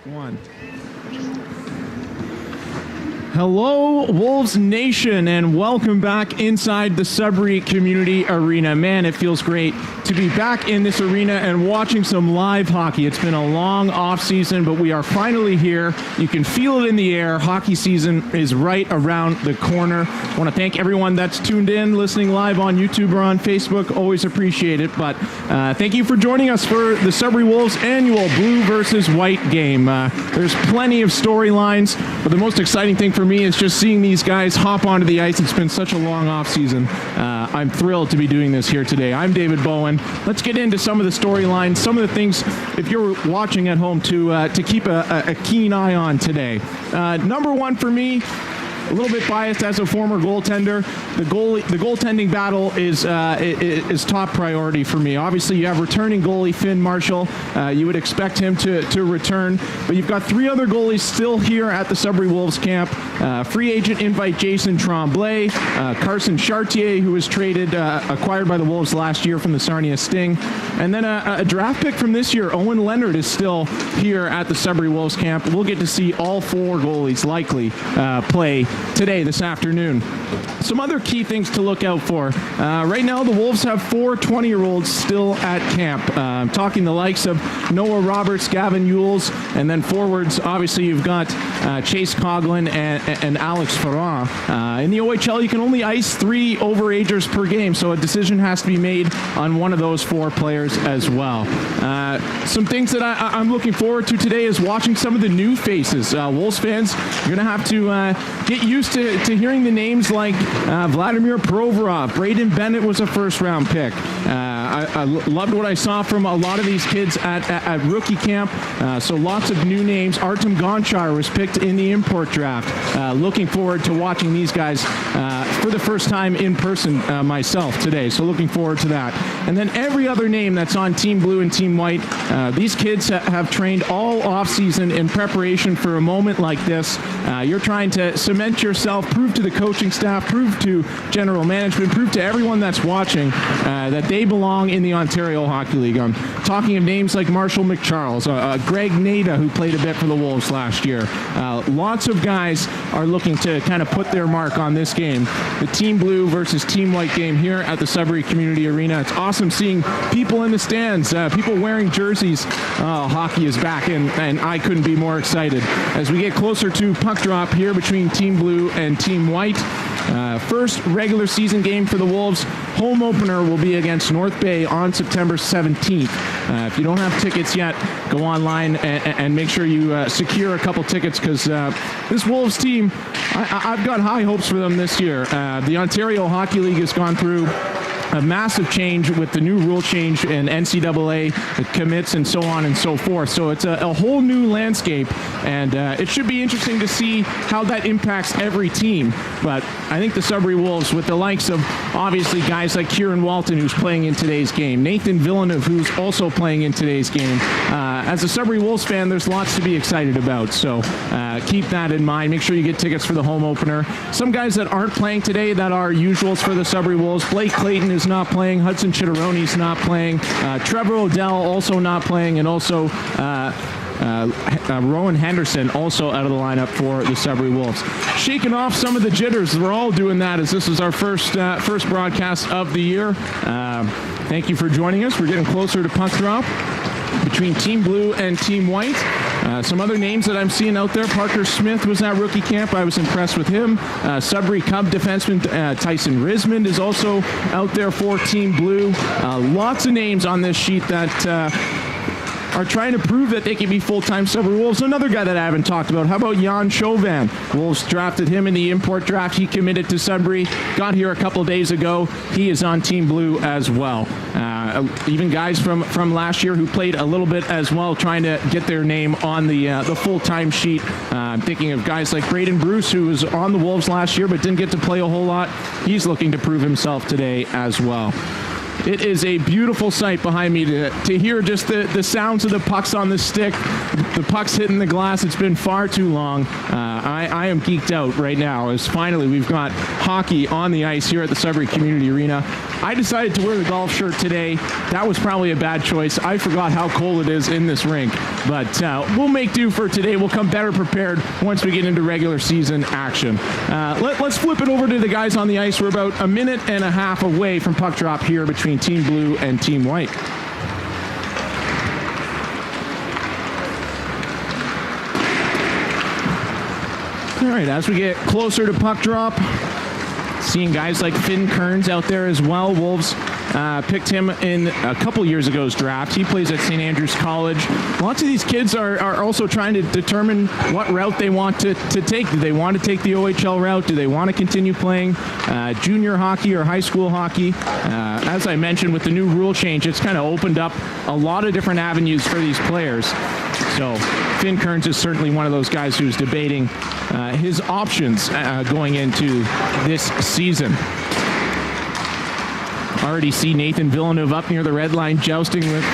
One. Hello, Wolves Nation, and welcome back inside the Sudbury Community Arena. Man, it feels great to be back in this arena and watching some live hockey. It's been a long off season, but we are finally here. You can feel it in the air. Hockey season is right around the corner. I want to thank everyone that's tuned in, listening live on YouTube or on Facebook. Always appreciate it. But thank you for joining us for the Sudbury Wolves annual blue versus white game. There's plenty of storylines, but the most exciting thing for me is just seeing these guys hop onto the ice. It's been such a long off season. I'm thrilled to be doing this here today. I'm David Bowen. Let's get into some of the storylines, some of the things, if you're watching at home, to keep a keen eye on today. Number one for me, a little bit biased as a former goaltender. The goaltending battle is top priority for me. Obviously, you have returning goalie Finn Marshall. You would expect him to return, but you've got three other goalies still here at the Sudbury Wolves camp. Free agent invite Jason Tremblay, Carson Chartier, who was acquired by the Wolves last year from the Sarnia Sting, and then a draft pick from this year, Owen Leonard, is still here at the Sudbury Wolves camp. We'll get to see all four goalies likely play today, this afternoon. Some other key things to look out for. Right now, the Wolves have four 20-year-olds still at camp. I'm talking the likes of Noah Roberts, Gavin Yules, and then forwards, obviously, you've got Chase Coughlin and Alex Ferrand. In the OHL, you can only ice 3 overagers per game, so a decision has to be made on one of those 4 players as well. Some things that I'm looking forward to today is watching some of the new faces. Wolves fans, you're going to have to get used to hearing the names like Vladimir Provorov. Braden Bennett was a first-round pick. I loved what I saw from a lot of these kids at rookie camp. So lots of new names. Artem Gonchar was picked in the import draft. Looking forward to watching these guys for the first time in person myself today. So looking forward to that. And then every other name that's on Team Blue and Team White. These kids have trained all offseason in preparation for a moment like this. You're trying to cement yourself, prove to the coaching staff, prove to general management, prove to everyone that's watching that they belong in the Ontario Hockey League. I'm talking of names like Marshall McCharles, Greg Nada, who played a bit for the Wolves last year. Lots of guys are looking to kind of put their mark on this game, the Team Blue versus Team White game here at the Sudbury Community Arena. It's awesome seeing people in the stands, people wearing jerseys. Hockey is back, and I couldn't be more excited. As we get closer to puck drop here between Team Blue and Team White, first regular season game for the Wolves. Home opener will be against North Bay on September 17th. If you don't have tickets yet, go online and make sure you secure a couple tickets, because this Wolves team, I've got high hopes for them this year. The Ontario Hockey League has gone through a massive change with the new rule change in NCAA, the commits, and so on and so forth. So it's a whole new landscape, and it should be interesting to see how that impacts every team. But I think the Sudbury Wolves, with the likes of obviously guys like Kieran Walton, who's playing in today's game, Nathan Villeneuve, who's also playing in today's game. As a Sudbury Wolves fan, there's lots to be excited about. So keep that in mind. Make sure you get tickets for the home opener. Some guys that aren't playing today that are usuals for the Sudbury Wolves: Blake Clayton is not playing, Hudson Chitteroni's not playing, Trevor Odell also not playing, and also Rowan Henderson also out of the lineup for the Sudbury Wolves. Shaking off some of the jitters. We're all doing that, as this is our first broadcast of the year. Thank you for joining us. We're getting closer to puck drop between Team Blue and Team White. Some other names that I'm seeing out there: Parker Smith was at rookie camp. I was impressed with him. Sudbury Cub defenseman Tyson Rismond is also out there for Team Blue. Lots of names on this sheet that are trying to prove that they can be full-time Sudbury Wolves. Another guy that I haven't talked about, how about Jan Chauvin? Wolves drafted him in the import draft. He committed to Sudbury, got here a couple days ago. He is on Team Blue as well. Even guys from last year who played a little bit as well, trying to get their name on the full-time sheet. I'm thinking of guys like Braden Bruce, who was on the Wolves last year but didn't get to play a whole lot. He's looking to prove himself today as well. It is a beautiful sight behind me to hear just the sounds of the pucks on the stick, the pucks hitting the glass. It's been far too long. I am geeked out right now, as finally we've got hockey on the ice here at the Sudbury Community Arena. I decided to wear the golf shirt today. That was probably a bad choice. I forgot how cold it is in this rink. But we'll make do for today. We'll come better prepared once we get into regular season action. Let's flip it over to the guys on the ice. We're about a minute and a half away from puck drop here between Team Blue and Team White. All right, as we get closer to puck drop, seeing guys like Finn Kearns out there as well. Wolves picked him in a couple years ago's draft. He plays at St. Andrews College. Lots of these kids are also trying to determine what route they want to take. Do they want to take the OHL route? Do they want to continue playing junior hockey or high school hockey? As I mentioned, with the new rule change, it's kind of opened up a lot of different avenues for these players. So Finn Kearns is certainly one of those guys who's debating his options going into this season. Already see Nathan Villeneuve up near the red line jousting with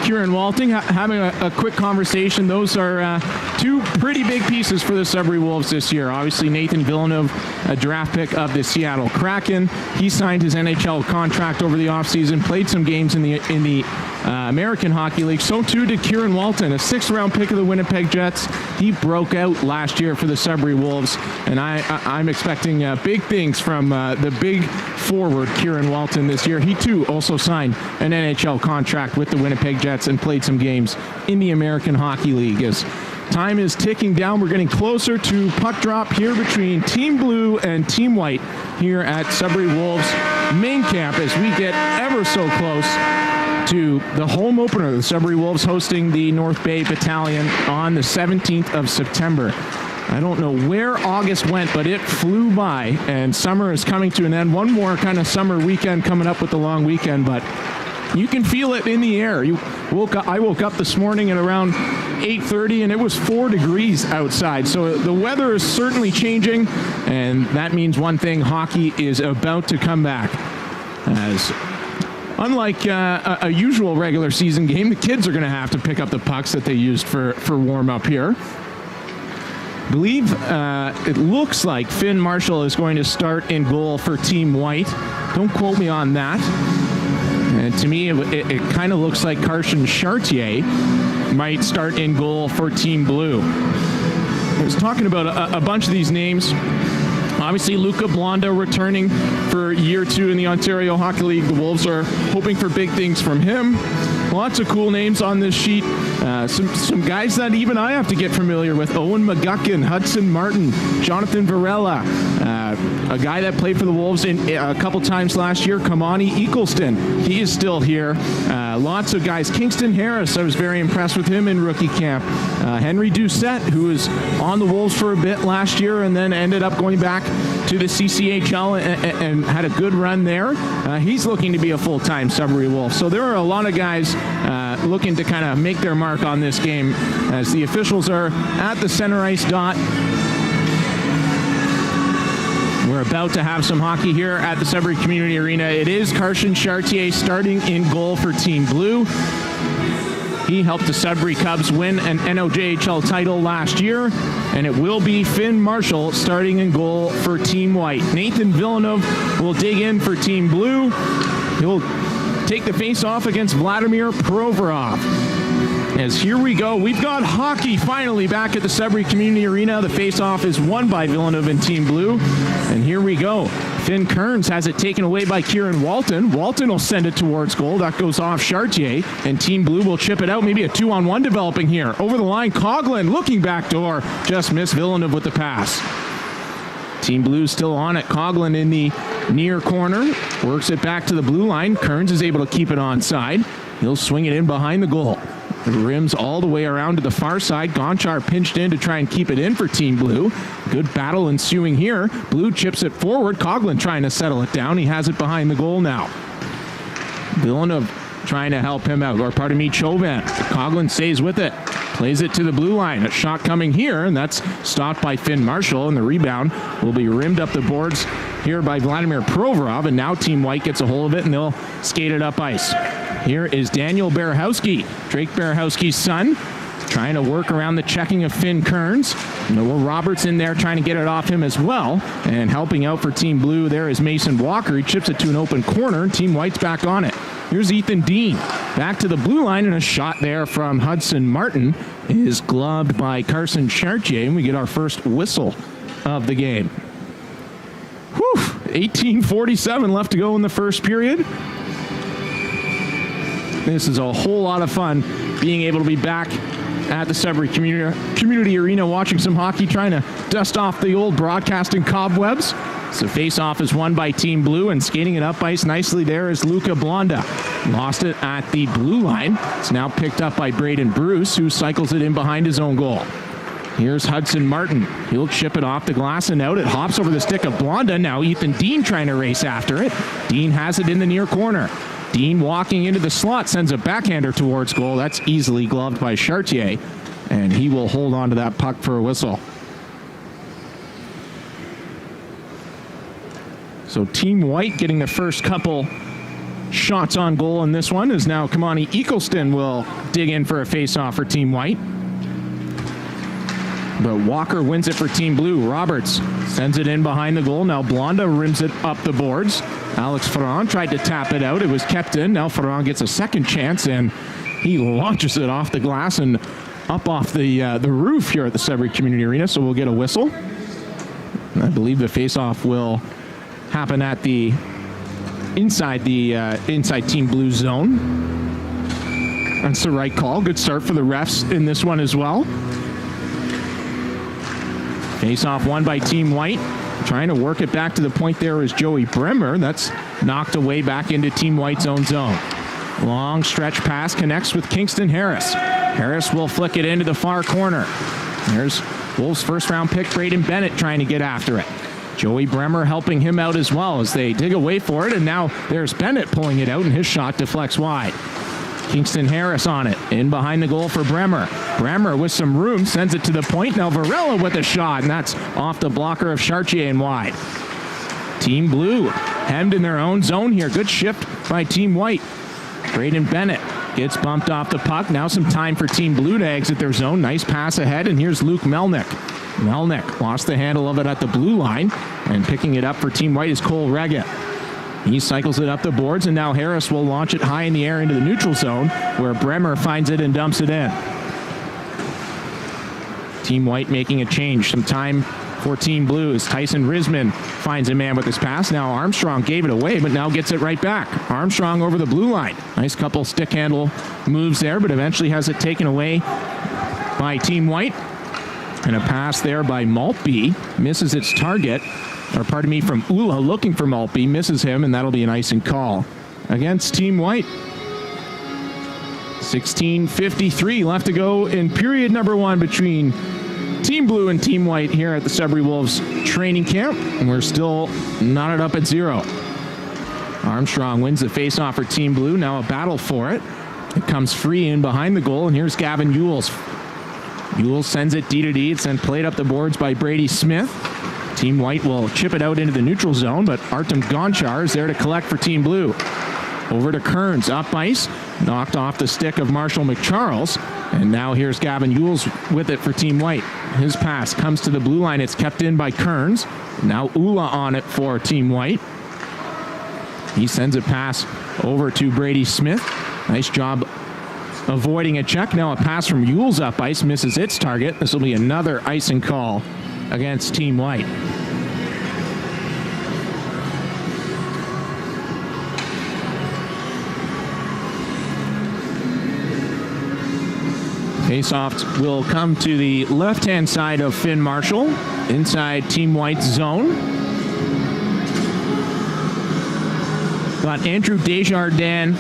Kieran Walting, having a quick conversation. Those are two pretty big pieces for the Sudbury Wolves this year. Obviously, Nathan Villeneuve, a draft pick of the Seattle Kraken. He signed his NHL contract over the offseason, played some games in the American Hockey League. So too did Kieran Walton, a 6th-round pick of the Winnipeg Jets. He broke out last year for the Sudbury Wolves, and I'm expecting big things from the big forward Kieran Walton this year. He too also signed an NHL contract with the Winnipeg Jets and played some games in the American Hockey League. As time is ticking down, we're getting closer to puck drop here between Team Blue and Team White here at Sudbury Wolves main camp as we get ever so close to the home opener. The Sudbury Wolves hosting the North Bay Battalion on the 17th of September. I don't know where August went, but it flew by, and summer is coming to an end. One more kind of summer weekend coming up with the long weekend, but you can feel it in the air. I woke up this morning at around 8:30, and it was 4 degrees outside. So the weather is certainly changing, and that means one thing: hockey is about to come back. As unlike a usual regular season game, the kids are going to have to pick up the pucks that they used for warm-up here. I believe it looks like Finn Marshall is going to start in goal for Team White. Don't quote me on that. And to me, it kind of looks like Carson Chartier might start in goal for Team Blue. I was talking about a bunch of these names. Obviously, Luca Blonda returning for year 2 in the Ontario Hockey League. The Wolves are hoping for big things from him. Lots of cool names on this sheet. Some guys that even I have to get familiar with. Owen McGuckin, Hudson Martin, Jonathan Varela, a guy that played for the Wolves a couple times last year, Kamani Eagleston. He is still here. Lots of guys. Kingston Harris, I was very impressed with him in rookie camp. Henry Doucette, who was on the Wolves for a bit last year and then ended up going back to the CCHL and had a good run there. He's looking to be a full-time Sudbury Wolf. So there are a lot of guys looking to kind of make their mark on this game as the officials are at the center ice dot. We're about to have some hockey here at the Sudbury Community Arena. It is Carson Chartier starting in goal for Team Blue. He helped the Sudbury Cubs win an NOJHL title last year, and it will be Finn Marshall starting in goal for Team White. Nathan Villeneuve will dig in for Team Blue. He'll take the face-off against Vladimir Provorov. As here we go, we've got hockey finally back at the Sudbury Community Arena. The face-off is won by Villeneuve and Team Blue. And here we go. Finn Kearns has it taken away by Kieran Walton. Walton will send it towards goal. That goes off Chartier. And Team Blue will chip it out. Maybe a 2-on-1 developing here. Over the line, Coughlin looking back door. Just missed Villeneuve with the pass. Team Blue still on it. Coughlin in the near corner. Works it back to the blue line. Kearns is able to keep it onside. He'll swing it in behind the goal. It rims all the way around to the far side. Gonchar pinched in to try and keep it in for Team Blue. Good battle ensuing here. Blue chips it forward. Coughlin trying to settle it down. He has it behind the goal now. Villeneuve trying to help him out. Or pardon me, Chauvin. Coughlin stays with it. Plays it to the blue line. A shot coming here, and that's stopped by Finn Marshall. And the rebound will be rimmed up the boards here by Vladimir Provorov. And now Team White gets a hold of it, and they'll skate it up ice. Here is Daniel Berehowski, Drake Berehowski's son. trying to work around the checking of Finn Kearns. Noah Roberts in there trying to get it off him as well. And helping out for Team Blue there is Mason Walker. He chips it to an open corner, and Team White's back on it. Here's Ethan Dean. Back to the blue line, and a shot there from Hudson Martin is gloved by Carson Chartier, and we get our first whistle of the game. 18:47 left to go in the first period. This is a whole lot of fun being able to be back at the Sudbury Community Arena watching some hockey, trying to dust off the old broadcasting cobwebs. So face-off is won by Team Blue, and skating it up ice nicely there is Luca Blonda. Lost it at the blue line. It's now picked up by Braden Bruce, who cycles it in behind his own goal. Here's Hudson Martin. He'll chip it off the glass and out. It hops over the stick of Blonda. Now Ethan Dean trying to race after it. Dean has it in the near corner. Dean walking into the slot, sends a backhander towards goal. That's easily gloved by Chartier, and he will hold on to that puck for a whistle. So Team White getting the first couple shots on goal in this one, as now Kamani Eagleston will dig in for a face-off for Team White. But Walker wins it for Team Blue. Roberts sends it in behind the goal. Now Blonda rims it up the boards. Alex Ferran tried to tap it out. It was kept in. Now Ferran gets a second chance, and he launches it off the glass and up off the roof here at the Sudbury Community Arena, so we'll get a whistle. I believe the face-off will happen at the inside Team Blue zone. That's the right call. Good start for the refs in this one as well. Face-off won by Team White. Trying to work it back to the point there is Joey Bremer. That's knocked away back into Team White's own zone. Long stretch pass connects with Kingston Harris. Harris will flick it into the far corner. There's Wolves' first-round pick, Braden Bennett, trying to get after it. Joey Bremer helping him out as well as they dig away for it, and now there's Bennett pulling it out, and his shot deflects wide. Kingston Harris on it, in behind the goal for Bremer. Bremer with some room, sends it to the point. Now Varela with a shot, and that's off the blocker of Chartier and wide. Team Blue hemmed in their own zone here. Good shift by Team White. Braden Bennett gets bumped off the puck. Now some time for Team Blue to exit their zone. Nice pass ahead, and here's Luke Melnick. Melnick lost the handle of it at the blue line, and picking it up for Team White is Cole Reggett. He cycles it up the boards, and now Harris will launch it high in the air into the neutral zone, where Bremer finds it and dumps it in. Team White making a change. Some time for Team Blue as Tyson Risman finds a man with his pass. Now Armstrong gave it away, but now gets it right back. Armstrong over the blue line. Nice couple stick handle moves there, but eventually has it taken away by Team White. And a pass there by Maltby misses its target. Or pardon me, from Ula looking for Maltby, misses him, and that'll be an icing call against Team White. 16:53 left to go in period number one between Team Blue and Team White here at the Sudbury Wolves training camp, and we're still knotted up at 0. Armstrong wins the faceoff for Team Blue. Now a battle for it. It comes free in behind the goal, and here's Gavin Ewells. Ewells sends it D to D. It's then played up the boards by Brady Smith. Team White will chip it out into the neutral zone, but Artem Gonchar is there to collect for Team Blue. Over to Kearns, up ice, knocked off the stick of Marshall McCharles, and now here's Gavin Ewells with it for Team White. His pass comes to the blue line. It's kept in by Kearns. Now Ula on it for Team White. He sends a pass over to Brady Smith. Nice job avoiding a check. Now a pass from Ewells up ice, misses its target. This will be another icing call against Team White. Faceoff will come to the left-hand side of Finn Marshall, inside Team White's zone. Got Andrew Desjardins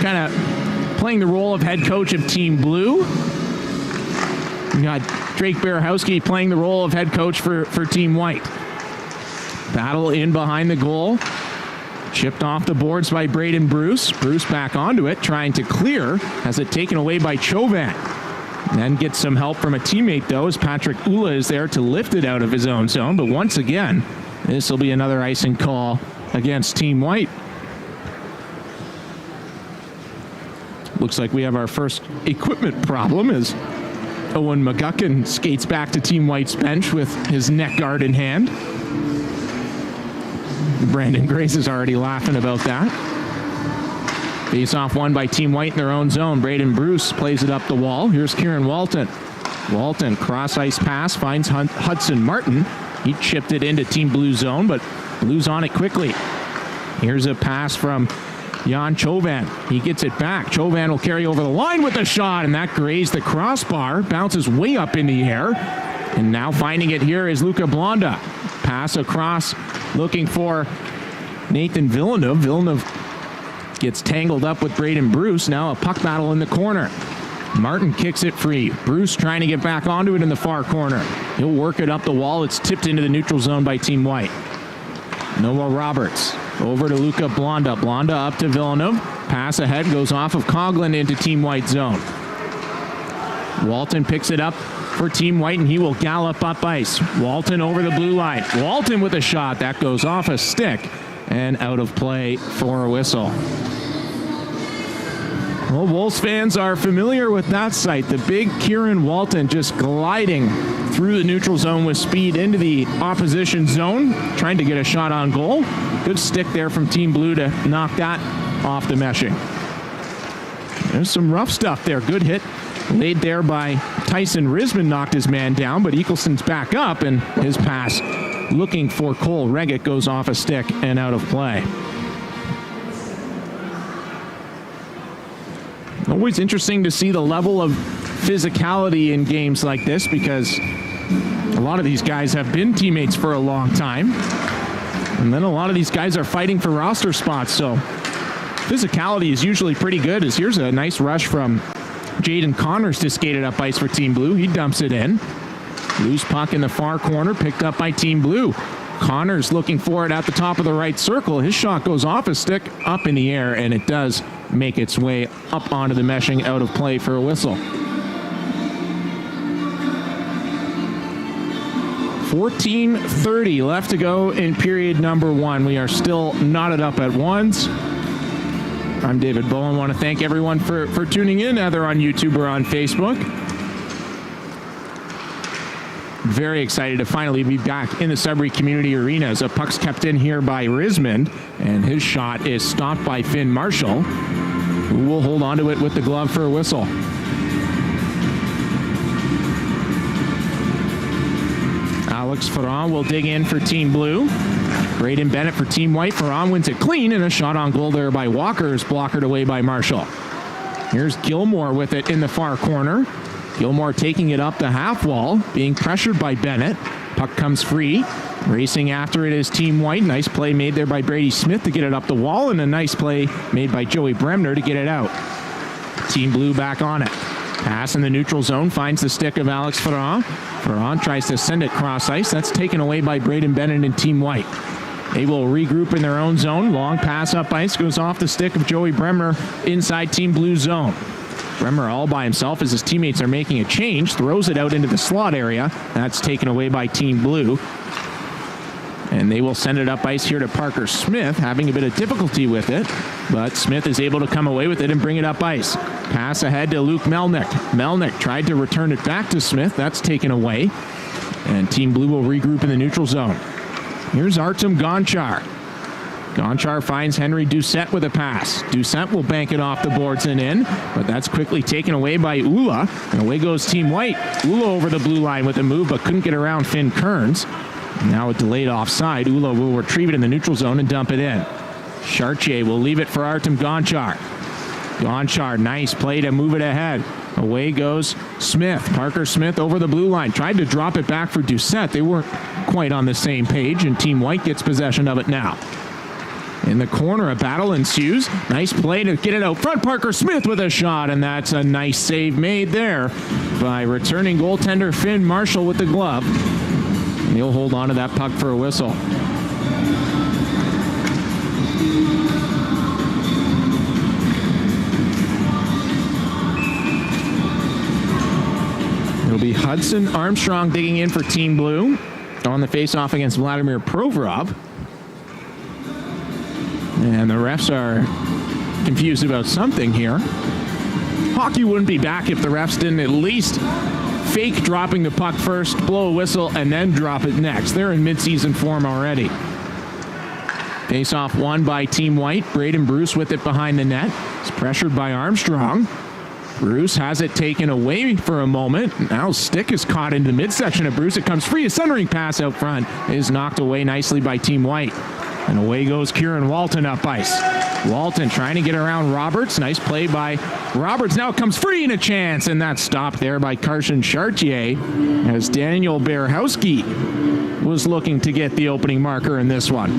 kind of playing the role of head coach of Team Blue. We got Drake Berehowski playing the role of head coach for Team White. Battle in behind the goal. Chipped off the boards by Braden Bruce. Bruce back onto it, trying to clear. Has it taken away by Chauvin. Then gets some help from a teammate, though, as Patrick Ula is there to lift it out of his own zone. But once again, this will be another icing call against Team White. Looks like we have our first equipment problem as Owen McGuckin skates back to Team White's bench with his neck guard in hand. Brandon Grace is already laughing about that. Face-off won by Team White in their own zone. Braden Bruce plays it up the wall. Here's Kieran Walton. Walton, cross-ice pass, finds Hudson Martin. He chipped it into Team Blue's zone, but Blue's on it quickly. Here's a pass from Jan Chauvin. He gets it back. Chauvin will carry over the line with a shot, and that grazed the crossbar. Bounces way up in the air. And now finding it here is Luca Blonda. Pass across, looking for Nathan Villeneuve. Villeneuve gets tangled up with Braden Bruce. Now a puck battle in the corner. Martin kicks it free. Bruce trying to get back onto it in the far corner. He'll work it up the wall. It's tipped into the neutral zone by Team White. Noah Roberts over to Luca Blonda. Blonda up to Villeneuve. Pass ahead, goes off of Coughlin into Team White zone. Walton picks it up for Team White, and he will gallop up ice. Walton over the blue line. Walton with a shot. That goes off a stick and out of play for a whistle. Well, Wolves fans are familiar with that sight. The big Kieran Walton just gliding through the neutral zone with speed into the opposition zone, trying to get a shot on goal. Good stick there from Team Blue to knock that off the meshing. There's some rough stuff there. Good hit laid there by Tyson Risman, knocked his man down, but Eagleston's back up, and his pass looking for Cole Reggett goes off a stick and out of play. Always interesting to see the level of physicality in games like this, because a lot of these guys have been teammates for a long time. And then a lot of these guys are fighting for roster spots, so physicality is usually pretty good. As here's a nice rush from Jaden Connors to skate it up ice for Team Blue. He dumps it in. Loose puck in the far corner, picked up by Team Blue. Connors looking for it at the top of the right circle. His shot goes off a stick up in the air, and it does make its way up onto the meshing, out of play for a whistle. 14:30 left to go in period number one. We are still knotted up at ones. I'm David Bowen. I want to thank everyone for tuning in, either on YouTube or on Facebook. Very excited to finally be back in the Sudbury Community Arena as a puck's kept in here by Rismond, and his shot is stopped by Finn Marshall, who will hold on to it with the glove for a whistle. Alex Ferran will dig in for Team Blue. Braden Bennett for Team White. Ferran wins it clean, and a shot on goal there by Walker is blockered away by Marshall. Here's Gilmore with it in the far corner. Gilmore taking it up the half wall, being pressured by Bennett. Puck comes free. Racing after it is Team White. Nice play made there by Brady Smith to get it up the wall, and a nice play made by Joey Bremner to get it out. Team Blue back on it. Pass in the neutral zone, finds the stick of Alex Ferran. Ferran tries to send it cross ice. That's taken away by Braden Bennett and Team White. They will regroup in their own zone. Long pass up ice, goes off the stick of Joey Bremner inside Team Blue's zone. Bremner all by himself as his teammates are making a change, throws it out into the slot area. That's taken away by Team Blue. And they will send it up ice here to Parker Smith, having a bit of difficulty with it. But Smith is able to come away with it and bring it up ice. Pass ahead to Luke Melnick. Melnick tried to return it back to Smith. That's taken away. And Team Blue will regroup in the neutral zone. Here's Artem Gonchar. Gonchar finds Henry Doucette with a pass. Doucette will bank it off the boards and in, but that's quickly taken away by Ula. And away goes Team White. Ula over the blue line with a move, but couldn't get around Finn Kearns. Now a delayed offside. Ula will retrieve it in the neutral zone and dump it in. Chartier will leave it for Artem Gonchar. Gonchar, nice play to move it ahead. Away goes Smith. Parker Smith over the blue line. Tried to drop it back for Doucette. They weren't quite on the same page, and Team White gets possession of it now. In the corner, a battle ensues. Nice play to get it out front. Parker Smith with a shot, and that's a nice save made there by returning goaltender Finn Marshall with the glove. And he'll hold on to that puck for a whistle. It'll be Hudson Armstrong digging in for Team Blue on the face-off against Vladimir Provorov. And the refs are confused about something here. Hockey wouldn't be back if the refs didn't at least fake dropping the puck first, blow a whistle, and then drop it next. They're in midseason form already. Face-off won by Team White. Braden Bruce with it behind the net. He's pressured by Armstrong. Bruce has it taken away for a moment. Now stick is caught into the midsection of Bruce. It comes free. A centering pass out front is knocked away nicely by Team White. And away goes Kieran Walton up ice. Walton trying to get around Roberts. Nice play by Roberts. Now it comes free and a chance. And that's stopped there by Carson Chartier as Daniel Berehowski was looking to get the opening marker in this one.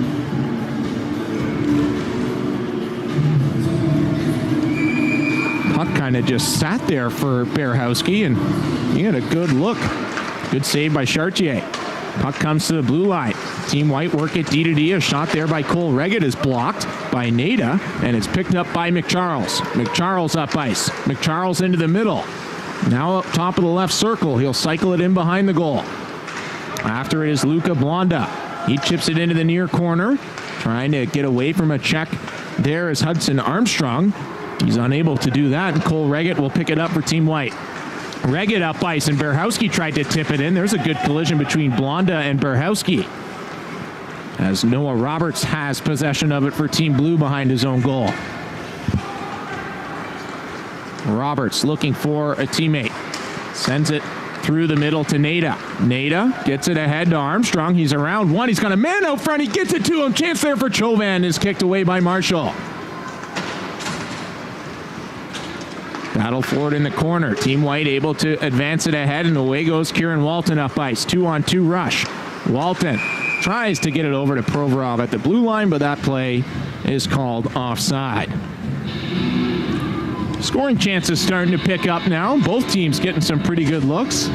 Puck kind of just sat there for Berehowski, and he had a good look. Good save by Chartier. Puck comes to the blue line. Team White work at D-to-D. A shot there by Cole Reggett is blocked by Nada, and it's picked up by McCharles. McCharles up ice. McCharles into the middle. Now up top of the left circle. He'll cycle it in behind the goal. After it is Luca Blonda. He chips it into the near corner, trying to get away from a check. There is Hudson Armstrong. He's unable to do that, and Cole Reggett will pick it up for Team White. Reggett up ice, and Berehowski tried to tip it in. There's a good collision between Blonda and Berehowski, as Noah Roberts has possession of it for Team Blue behind his own goal. Roberts looking for a teammate. Sends it through the middle to Nada. Nada gets it ahead to Armstrong. He's around one. He's got a man out front. He gets it to him. Chance there for Chauvin is kicked away by Marshall. Battle for it in the corner. Team White able to advance it ahead, and away goes Kieran Walton up ice. 2-on-2 rush. Walton tries to get it over to Provorov at the blue line, but that play is called offside. Scoring chances starting to pick up now. Both teams getting some pretty good looks.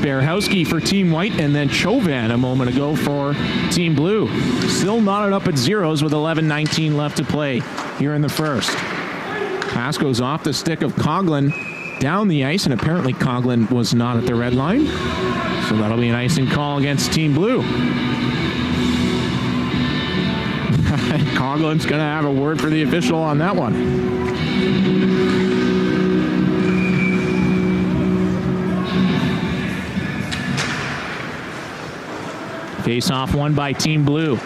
Berehowski for Team White, and then Chauvin a moment ago for Team Blue. Still knotted up at zeros with 11:19 left to play here in the first. Pass goes off the stick of Coughlin down the ice, and apparently Coughlin was not at the red line. So that'll be an icing call against Team Blue. Coughlin's going to have a word for the official on that one. Face-off won by Team Blue.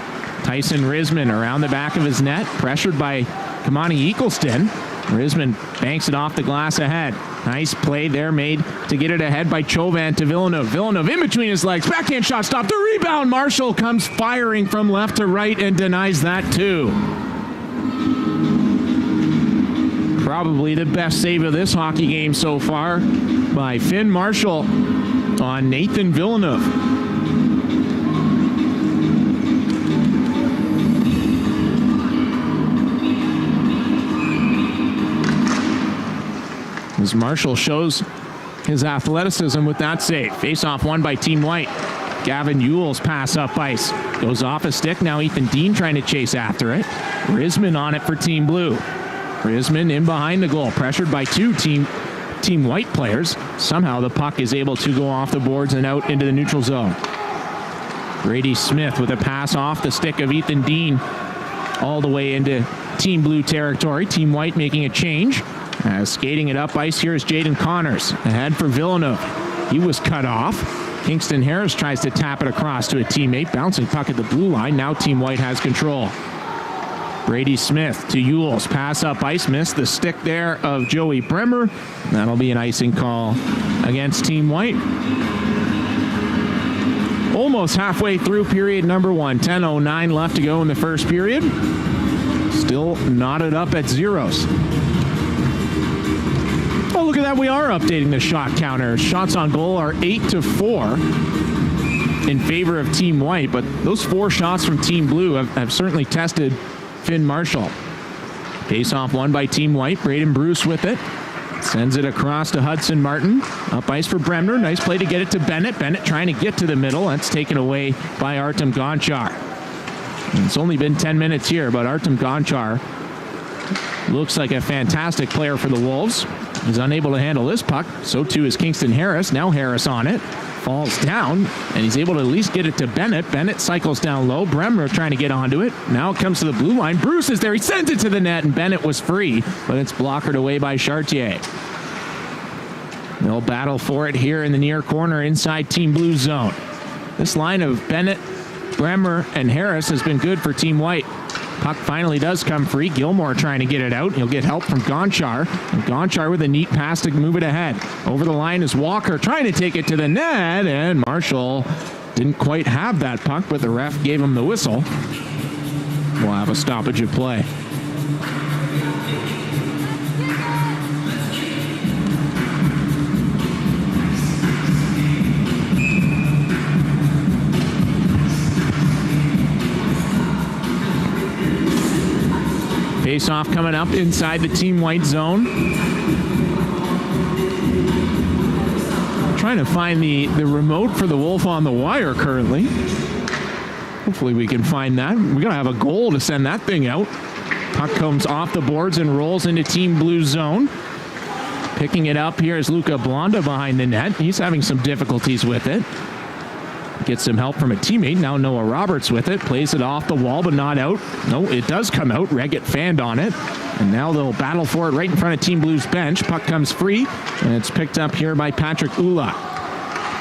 Tyson Risman around the back of his net, pressured by Kamani Eagleston. Risman banks it off the glass ahead. Nice play there made to get it ahead by Chauvin to Villeneuve. Villeneuve in between his legs. Backhand shot stopped. The rebound. Marshall comes firing from left to right and denies that too. Probably the best save of this hockey game so far by Finn Marshall on Nathan Villeneuve. As Marshall shows his athleticism with that save. Face-off won by Team White. Gavin Ewell's pass up ice. Goes off a stick. Now Ethan Dean trying to chase after it. Risman on it for Team Blue. Risman in behind the goal. Pressured by two Team White players. Somehow the puck is able to go off the boards and out into the neutral zone. Brady Smith with a pass off the stick of Ethan Dean all the way into Team Blue territory. Team White making a change. Skating it up ice here is Jaden Connors. Ahead for Villeneuve. He was cut off. Kingston Harris tries to tap it across to a teammate. Bouncing puck at the blue line. Now Team White has control. Brady Smith to Ewells. Pass up ice. Missed the stick there of Joey Bremer. That'll be an icing call against Team White. Almost halfway through period number one. 10:09 left to go in the first period. Still knotted up at zeros. Oh, look at that. We are updating the shot counter. Shots on goal are 8-4 in favor of Team White, but those 4 shots from Team Blue have certainly tested Finn Marshall. Face-off won by Team White. Braden Bruce with it. Sends it across to Hudson Martin. Up ice for Bremner. Nice play to get it to Bennett. Bennett trying to get to the middle. That's taken away by Artem Gonchar. And it's only been 10 minutes here, but Artem Gonchar looks like a fantastic player for the Wolves. He's unable to handle this puck. So too is Kingston Harris. Now Harris on it. Falls down, and he's able to at least get it to Bennett. Bennett cycles down low. Bremner trying to get onto it. Now it comes to the blue line. Bruce is there. He sends it to the net, and Bennett was free, but it's blockered away by Chartier. They'll battle for it here in the near corner inside Team Blue's zone. This line of Bennett, Bremer, and Harris has been good for Team White. Puck finally does come free. Gilmore trying to get it out. He'll get help from Gonchar. And Gonchar with a neat pass to move it ahead. Over the line is Walker trying to take it to the net, and Marshall didn't quite have that puck, but the ref gave him the whistle. We'll have a stoppage of play. Face-off coming up inside the Team White zone. Trying to find the remote for the Wolf on the Wire currently. Hopefully we can find that. We're going to have a goal to send that thing out. Puck comes off the boards and rolls into Team Blue's zone. Picking it up here is Luca Blonda behind the net. He's having some difficulties with it. Gets some help from a teammate. Now Noah Roberts with it. Plays it off the wall, but not out. No, it does come out. Reggett fanned on it. And now they'll battle for it right in front of Team Blue's bench. Puck comes free, and it's picked up here by Patrick Ula.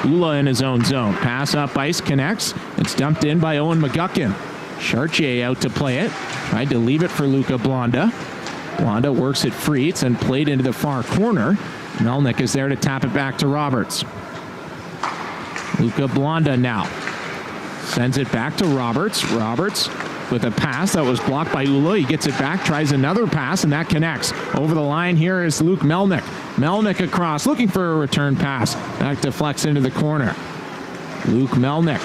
Ula in his own zone. Pass up ice, connects. It's dumped in by Owen McGuckin. Chartier out to play it. Tried to leave it for Luca Blonda. Blonda works it free. It's then played into the far corner. Melnick is there to tap it back to Roberts. Luca Blonda now sends it back to Roberts. Roberts with a pass that was blocked by Ula. He gets it back, tries another pass, and that connects. Over the line here is Luke Melnick. Melnick across, looking for a return pass. That deflects into the corner. Luke Melnick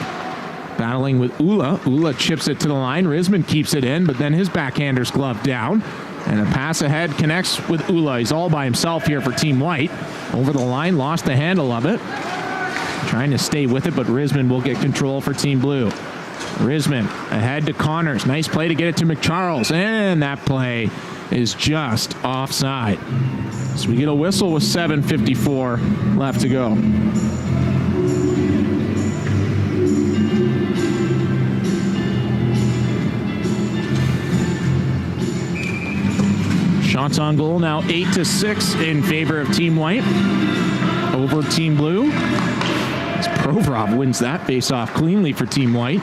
battling with Ula. Ula chips it to the line. Risman keeps it in, but then his backhander's glove down. And a pass ahead connects with Ula. He's all by himself here for Team White. Over the line, lost the handle of it. Trying to stay with it, but Risman will get control for Team Blue. Risman ahead to Connors. Nice play to get it to McCharles. And that play is just offside. So we get a whistle with 7:54 left to go. Shots on goal now 8-6 in favor of Team White over Team Blue. Provorov wins that face-off cleanly for Team White.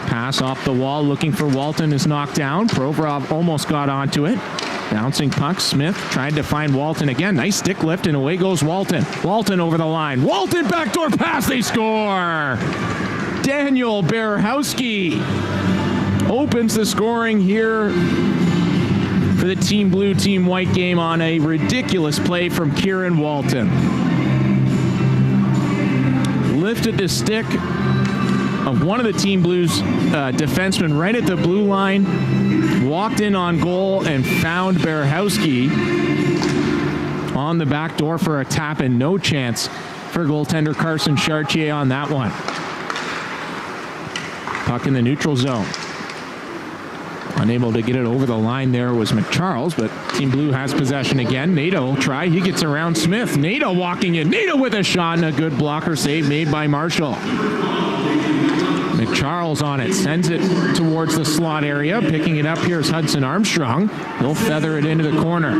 Pass off the wall, looking for Walton, is knocked down. Provorov almost got onto it. Bouncing puck, Smith tried to find Walton again. Nice stick lift, and away goes Walton. Walton over the line. Walton, backdoor pass, they score! Daniel Berehowski opens the scoring here for the Team Blue, Team White game on a ridiculous play from Kieran Walton. Lifted the stick of one of the Team Blues defensemen right at the blue line, walked in on goal and found Berehowski on the back door for a tap, and no chance for goaltender Carson Chartier on that one. Puck in the neutral zone. Unable to get it over the line there was McCharles, but Team Blue has possession again. Nato will try. He gets around Smith. Nato walking in. Nato with a shot and a good blocker save made by Marshall. McCharles on it. Sends it towards the slot area. Picking it up here is Hudson Armstrong. He'll feather it into the corner.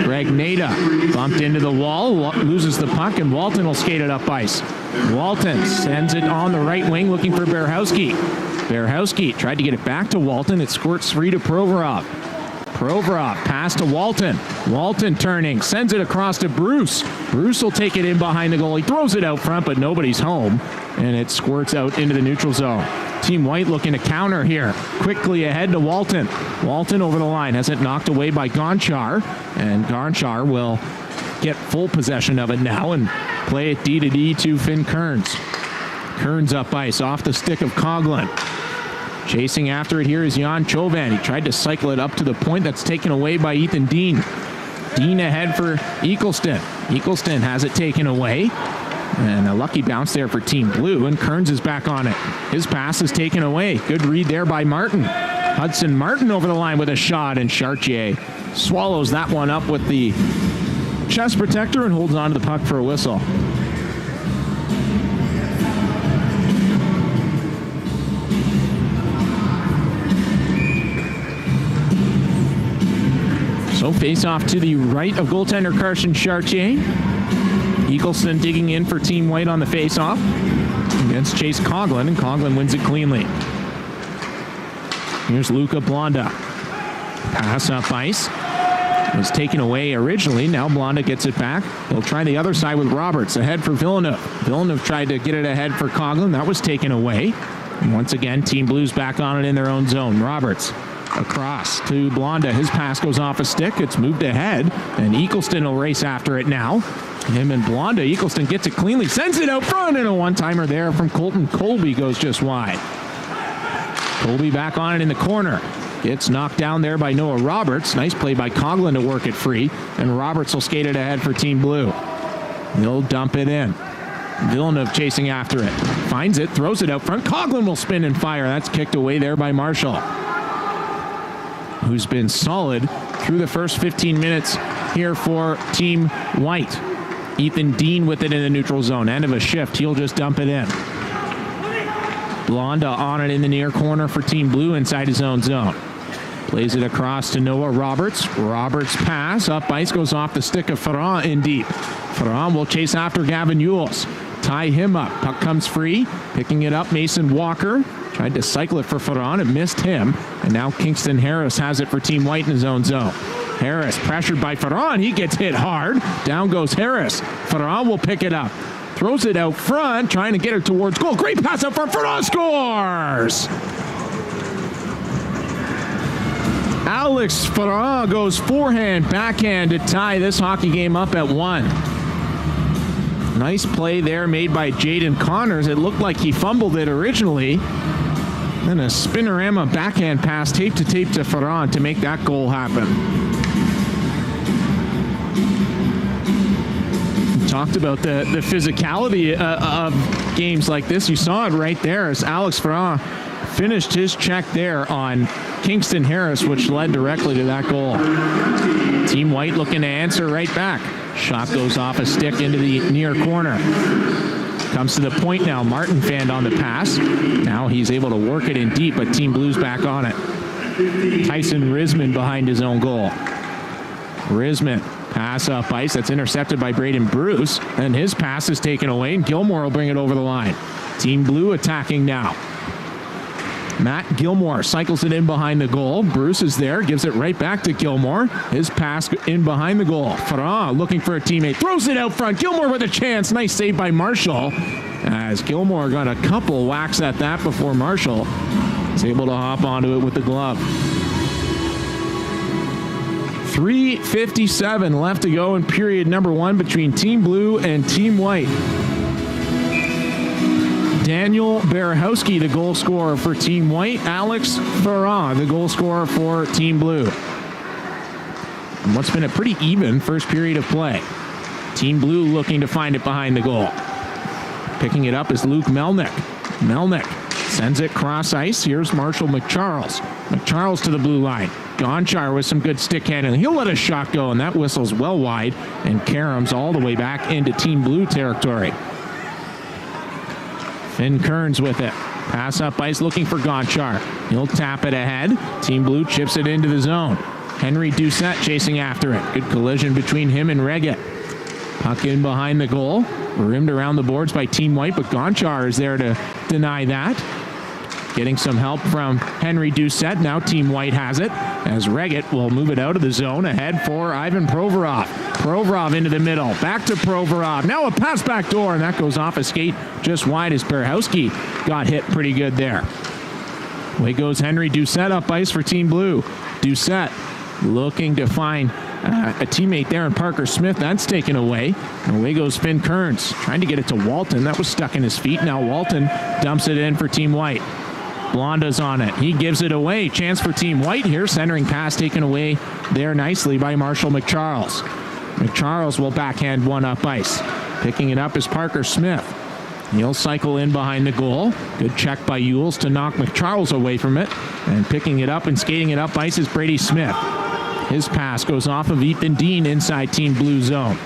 Greg Nato bumped into the wall. Loses the puck, and Walton will skate it up ice. Walton sends it on the right wing looking for Berehowski. Berehowski tried to get it back to Walton. It squirts free to Provorov. Provorov pass to Walton. Walton turning, sends it across to Bruce. Bruce will take it in behind the goal. He throws it out front, but nobody's home, and it squirts out into the neutral zone. Team White looking to counter here. Quickly ahead to Walton. Walton over the line. Has it knocked away by Gonchar, and Gonchar will get full possession of it now and play it D to Finn Kearns. Kearns up ice off the stick of Coughlin. Chasing after it here is Jan Chauvin. He tried to cycle it up to the point. That's taken away by Ethan Dean. Dean ahead for Eagleston. Eagleston has it taken away. And a lucky bounce there for Team Blue, and Kearns is back on it. His pass is taken away. Good read there by Martin. Hudson Martin over the line with a shot, and Chartier swallows that one up with the chest protector and holds on to the puck for a whistle. So face off to the right of goaltender Carson Chartier. Eagleston digging in for Team White on the face-off against Chase Coughlin, and Coughlin wins it cleanly. Here's Luca Blonda. Pass up ice. It was taken away originally. Now Blonda gets it back. He'll try the other side with Roberts. Ahead for Villeneuve. Villeneuve tried to get it ahead for Coughlin. That was taken away. And once again, Team Blues back on it in their own zone. Roberts across to Blonda. His pass goes off a stick. It's moved ahead, and Eagleston will race after it now. Him and Blonda. Eagleston gets it cleanly, sends it out front, and a one-timer there from Colton Colby goes just wide. Colby back on it in the corner. Gets knocked down there by Noah Roberts. Nice play by Coughlin to work it free, and Roberts will skate it ahead for Team Blue. He'll dump it in. Villeneuve chasing after it. Finds it, throws it out front. Coughlin will spin and fire. That's kicked away there by Marshall, who's been solid through the first 15 minutes here for Team White. Ethan Dean with it in the neutral zone. End of a shift. He'll just dump it in. Blonda on it in the near corner for Team Blue inside his own zone. Plays it across to Noah Roberts. Roberts pass. Up ice goes off the stick of Ferrand in deep. Ferrand will chase after Gavin Yules. Tie him up. Puck comes free. Picking it up, Mason Walker. Tried to cycle it for Ferrand and missed him. And now Kingston Harris has it for Team White in his own zone. Harris pressured by Ferrand. He gets hit hard. Down goes Harris. Ferrand will pick it up. Throws it out front, trying to get it towards goal. Great pass up front. Ferrand scores! Alex Ferrand goes forehand, backhand to tie this hockey game up at 1. Nice play there made by Jaden Connors. It looked like he fumbled it originally. Then a spinorama backhand pass, tape to Ferrand to make that goal happen. We talked about the physicality of games like this. You saw it right there as Alex Ferrand finished his check there on Kingston Harris, which led directly to that goal. Team White looking to answer right back. Shot goes off a stick into the near corner. Comes to the point now. Martin fanned on the pass. Now he's able to work it in deep, but Team Blues back on it. Tyson Risman behind his own goal. Risman, pass up ice. That's intercepted by Braden Bruce, and his pass is taken away, and Gilmore will bring it over the line. Team Blue attacking now. Matt Gilmore cycles it in behind the goal. Bruce is there, gives it right back to Gilmore. His pass in behind the goal. Ferrand looking for a teammate, throws it out front. Gilmore with a chance. Nice save by Marshall, as Gilmore got a couple whacks at that before Marshall is able to hop onto it with the glove. 3:57 left to go in period number 1 between Team Blue and Team White. Daniel Berehowski, the goal scorer for Team White. Alex Ferrand, the goal scorer for Team Blue. And what's been a pretty even first period of play. Team Blue looking to find it behind the goal. Picking it up is Luke Melnick. Melnick sends it cross ice. Here's Marshall McCharles. McCharles to the blue line. Gonchar with some good stick handling. He'll let a shot go, and that whistle's well wide. And Karam's all the way back into Team Blue territory. Finn Kearns with it. Pass up ice looking for Gonchar. He'll tap it ahead. Team Blue chips it into the zone. Henry Doucette chasing after it. Good collision between him and Reggett. Puck in behind the goal. Rimmed around the boards by Team White, but Gonchar is there to deny that. Getting some help from Henry Doucette. Now Team White has it, as Reggett will move it out of the zone ahead for Ivan Provorov. Provorov into the middle. Back to Provorov. Now a pass back door, and that goes off a skate just wide as Berehowski got hit pretty good there. Away goes Henry Doucette up ice for Team Blue. Doucette looking to find a teammate there in Parker Smith. That's taken away. And away goes Finn Kearns. Trying to get it to Walton. That was stuck in his feet. Now Walton dumps it in for Team White. Blonda's on it. He gives it away. Chance for Team White here. Centering pass taken away there nicely by Marshall McCharles. McCharles will backhand one up ice. Picking it up is Parker Smith. He'll cycle in behind the goal. Good check by Yules to knock McCharles away from it. And picking it up and skating it up ice is Brady Smith. His pass goes off of Ethan Dean inside Team Blue zone.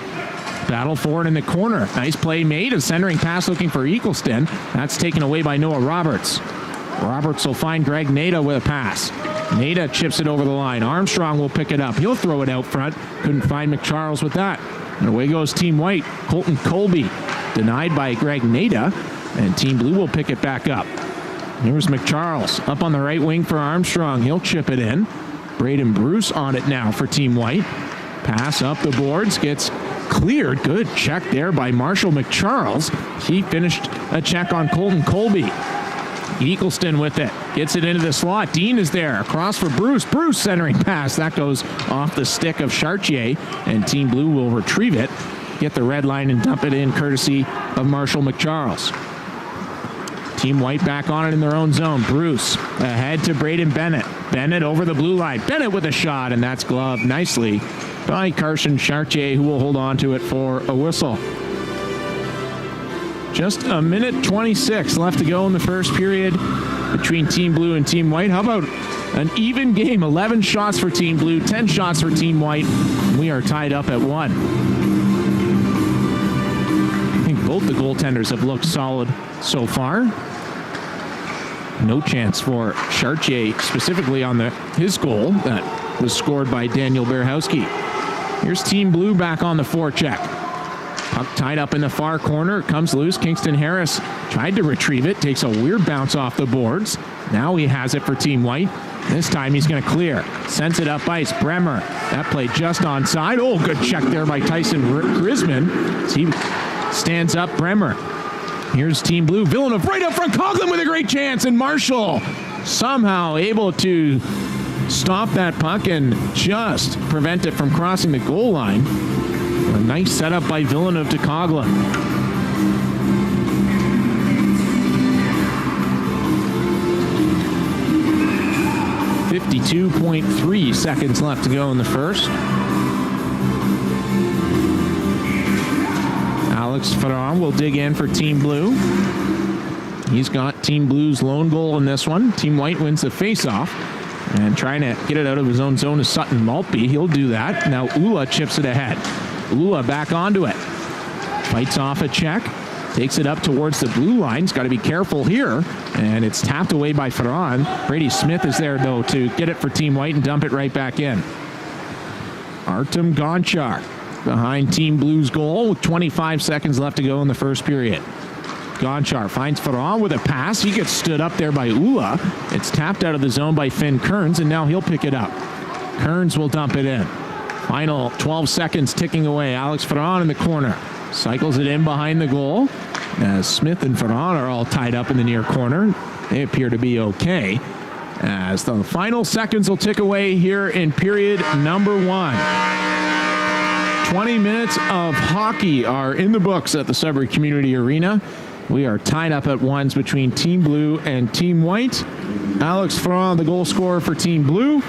Battle for it in the corner. Nice play made. A centering pass looking for Eagleston. That's taken away by Noah Roberts. Roberts will find Greg Nada with a pass. Nada chips it over the line. Armstrong will pick it up. He'll throw it out front. Couldn't find McCharles with that. And away goes Team White. Colton Colby denied by Greg Nada, and Team Blue will pick it back up. Here's McCharles up on the right wing for Armstrong. He'll chip it in. Braden Bruce on it now for Team White. Pass up the boards, gets cleared. Good check there by Marshall McCharles. He finished a check on Colton Colby. Eagleston with it. Gets it into the slot. Dean is there. Across for Bruce. Bruce centering pass. That goes off the stick of Chartier, and Team Blue will retrieve it, get the red line, and dump it in courtesy of Marshall McCharles. Team White back on it in their own zone. Bruce ahead to Braden Bennett. Bennett over the blue line. Bennett with a shot, and that's gloved nicely by Carson Chartier, who will hold on to it for a whistle. Just a minute 26 left to go in the first period between Team Blue and Team White. How about an even game? 11 shots for Team Blue, 10 shots for Team White. We are tied up at 1. I think both the goaltenders have looked solid so far. No chance for Chartier, specifically on his goal that was scored by Daniel Berehowski. Here's Team Blue back on the forecheck. Puck tied up in the far corner. It comes loose. Kingston Harris tried to retrieve it. Takes a weird bounce off the boards. Now he has it for Team White. This time he's going to clear. Sends it up ice. Bremer. That play just onside. Oh, good check there by Tyson Grisman. He stands up. Bremer. Here's Team Blue. Villeneuve right up front. Coughlin with a great chance. And Marshall somehow able to stop that puck and just prevent it from crossing the goal line. A nice setup by Villeneuve to Coughlin. 52.3 seconds left to go in the first. Alex Ferran will dig in for Team Blue. He's got Team Blue's lone goal in this one. Team White wins the faceoff. And trying to get it out of his own zone is Sutton Maltby. He'll do that. Now Ula chips it ahead. Ula back onto it. Fights off a check. Takes it up towards the blue line. He's got to be careful here. And it's tapped away by Ferran. Brady Smith is there, though, to get it for Team White and dump it right back in. Artem Gonchar behind Team Blue's goal with 25 seconds left to go in the first period. Gonchar finds Ferran with a pass. He gets stood up there by Ula. It's tapped out of the zone by Finn Kearns, and now he'll pick it up. Kearns will dump it in. Final 12 seconds ticking away. Alex Ferran in the corner. Cycles it in behind the goal. As Smith and Ferran are all tied up in the near corner. They appear to be okay. As the final seconds will tick away here in period number 1. 20 minutes of hockey are in the books at the Sudbury Community Arena. We are tied up at ones between Team Blue and Team White. Alex Ferran, the goal scorer for Team Blue,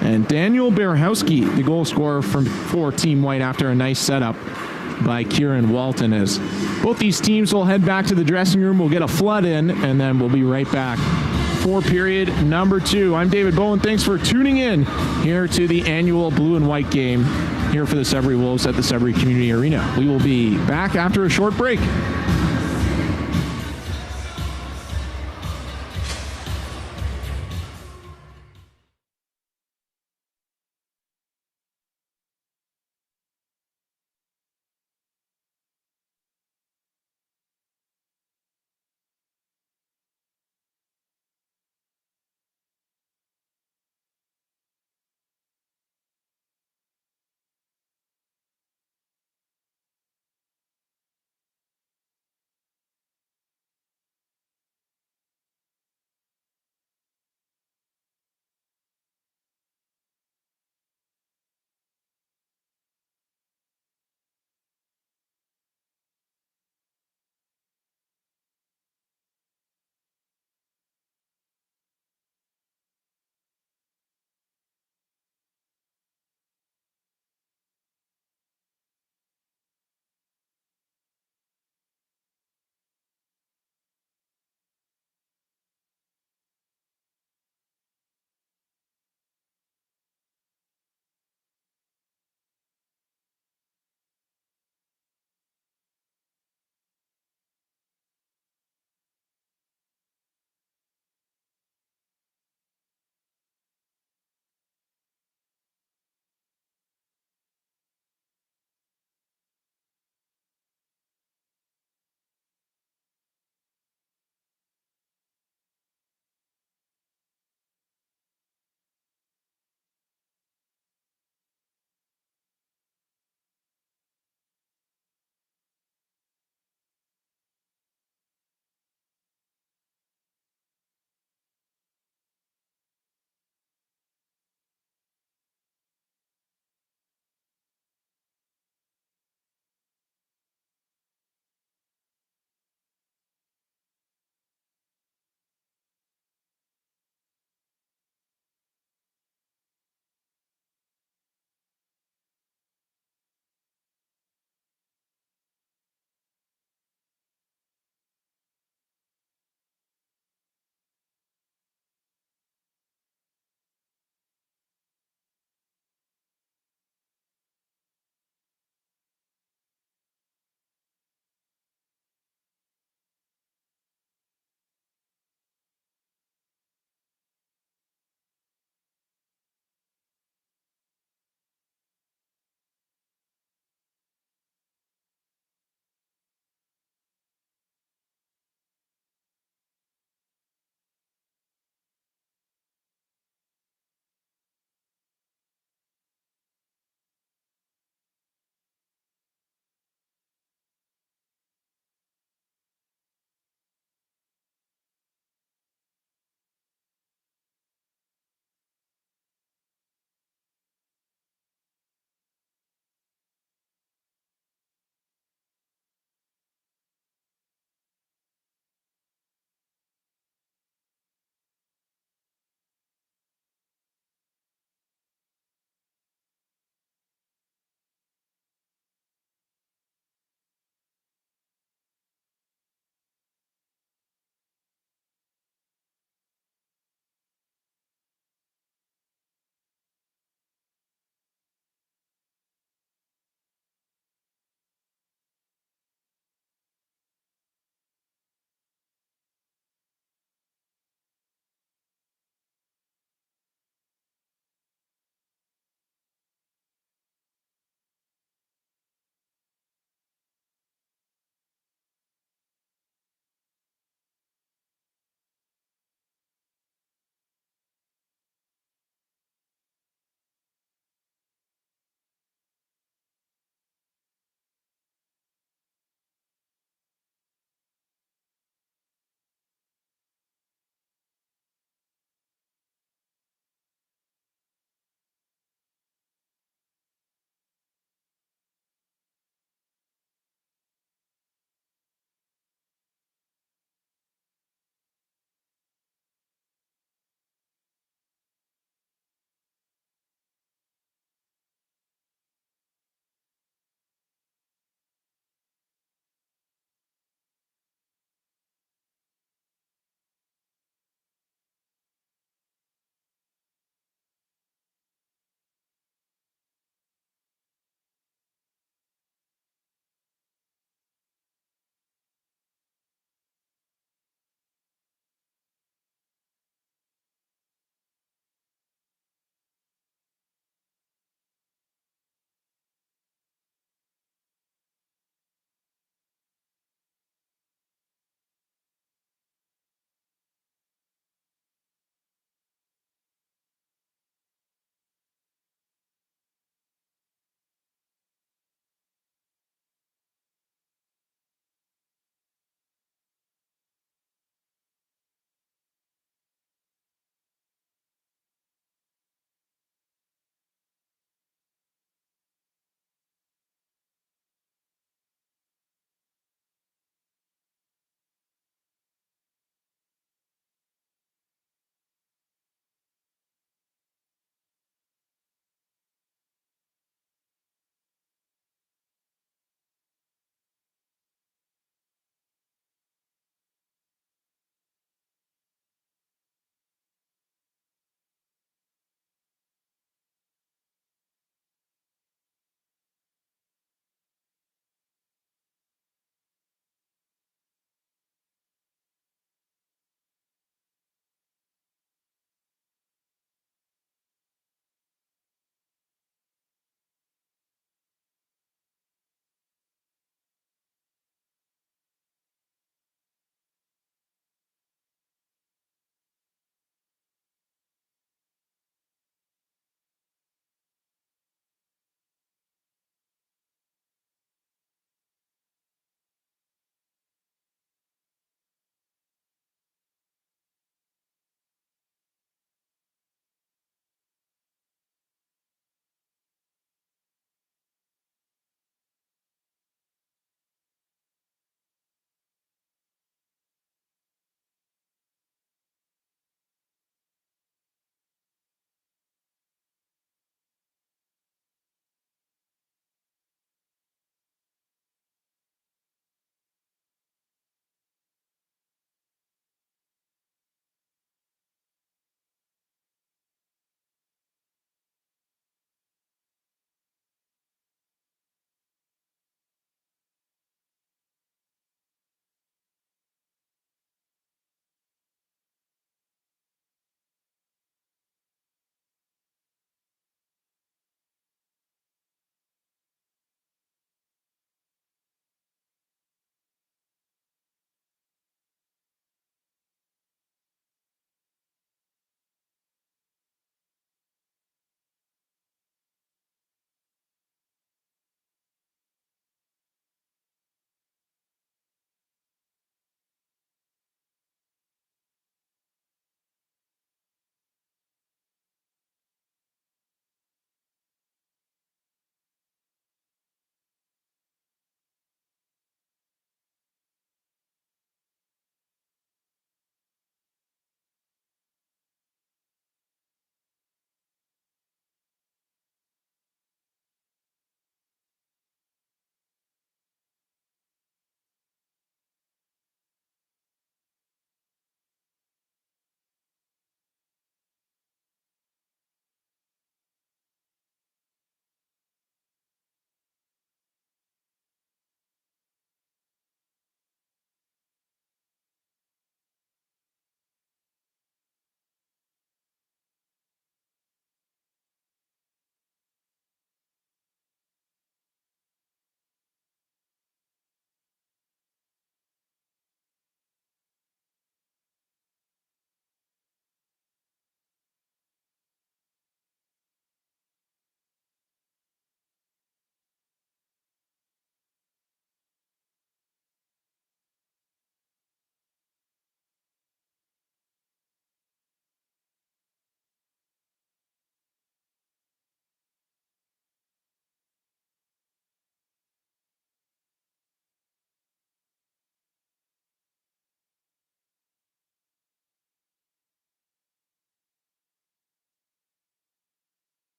and Daniel Berehowski, the goal scorer for Team White after a nice setup by Kieran Walton. As both these teams will head back to the dressing room, we'll get a flood in, and then we'll be right back for period number 2. I'm David Bowen. Thanks for tuning in here to the annual Blue and White game here for the Sudbury Wolves at the Sudbury Community Arena. We will be back after a short break.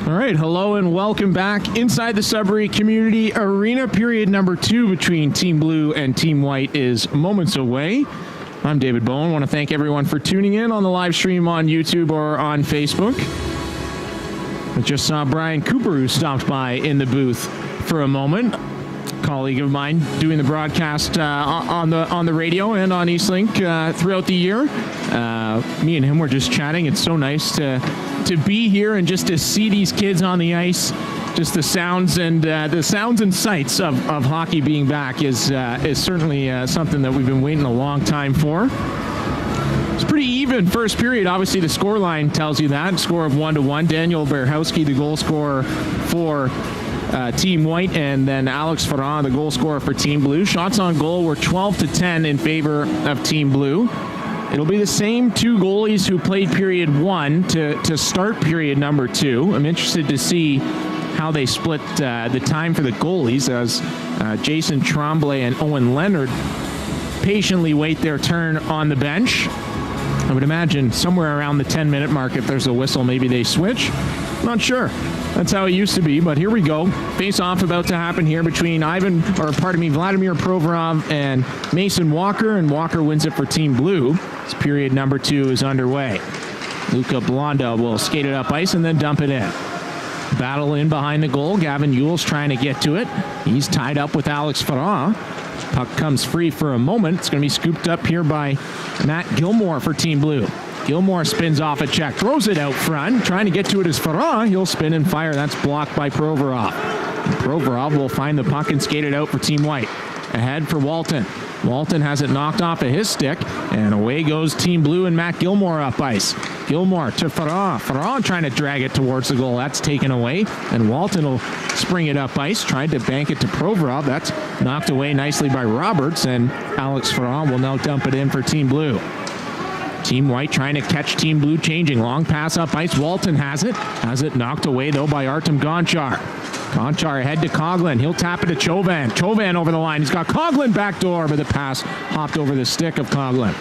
All right, hello and welcome back inside the Sudbury Community Arena. Period number 2 between Team Blue and Team White is moments away. I'm David Bowen. I want to thank everyone for tuning in on the live stream on YouTube or on Facebook. I just saw Brian Cooper, who stopped by in the booth for a moment. Colleague of mine doing the broadcast on the radio and on Eastlink throughout the year. Me and him were just chatting. It's so nice to be here and just to see these kids on the ice. Just the sounds and sights of hockey being back is certainly something that we've been waiting a long time for. It's pretty even first period. Obviously, the score line tells you that. Score of 1-1. Daniel Berhowski, the goal scorer for Team White, and then Alex Ferran, the goal scorer for Team Blue. Shots on goal were 12-10 in favor of Team Blue. It'll be the same 2 goalies who played period 1 to start period number 2. I'm interested to see how they split the time for the goalies as Jason Tremblay and Owen Leonard patiently wait their turn on the bench. I would imagine somewhere around the 10-minute mark, if there's a whistle, maybe they switch. Not sure. That's how it used to be, but here we go. Face-off about to happen here between Vladimir Provorov and Mason Walker, and Walker wins it for Team Blue. This period number 2 is underway. Luca Blonda will skate it up ice and then dump it in. Battle in behind the goal. Gavin Yule's trying to get to it. He's tied up with Alex Ferran. Puck comes free for a moment. It's going to be scooped up here by Matt Gilmore for Team Blue. Gilmore spins off a check, throws it out front, trying to get to it as Ferran. He'll spin and fire. That's blocked by Provorov. Provorov will find the puck and skate it out for Team White. Ahead for Walton. Walton has it knocked off of his stick, and away goes Team Blue and Matt Gilmore up ice. Gilmore to Ferran. Ferran trying to drag it towards the goal. That's taken away, and Walton will spring it up ice, tried to bank it to Provorov. That's knocked away nicely by Roberts, and Alex Ferran will now dump it in for Team Blue. Team White trying to catch Team Blue changing. Long pass up ice. Walton has it knocked away, though, by Artem Gonchar. Gonchar ahead to Coughlin. He'll tap it to Chauvin. Chauvin over the line. He's got Coughlin backdoor, but the pass hopped over the stick of Coughlin.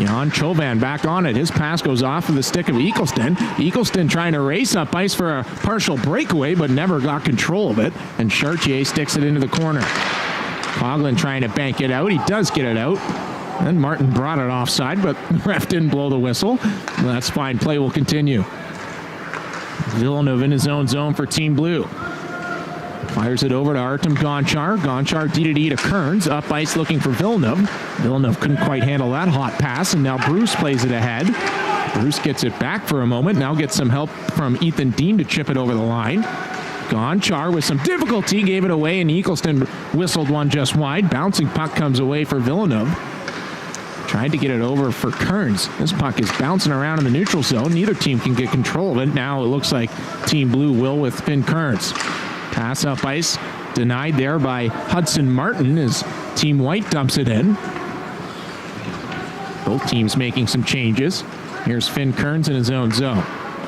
Jan Chauvin back on it. His pass goes off of the stick of Eagleston. Eagleston trying to race up ice for a partial breakaway, but never got control of it. And Chartier sticks it into the corner. Coughlin trying to bank it out. He does get it out. And Martin brought it offside, but the ref didn't blow the whistle. Well, that's fine. Play will continue. Villeneuve in his own zone for Team Blue. Fires it over to Artem Gonchar. Gonchar D-to-D to Kearns. Up ice looking for Villeneuve. Villeneuve couldn't quite handle that hot pass, and now Bruce plays it ahead. Bruce gets it back for a moment. Now gets some help from Ethan Dean to chip it over the line. Gonchar with some difficulty gave it away, and Eagleston whistled one just wide. Bouncing puck comes away for Villeneuve. Tried to get it over for Kearns. This puck is bouncing around in the neutral zone. Neither team can get control of it. Now it looks like Team Blue will with Finn Kearns. Pass up ice. Denied there by Hudson Martin as Team White dumps it in. Both teams making some changes. Here's Finn Kearns in his own zone.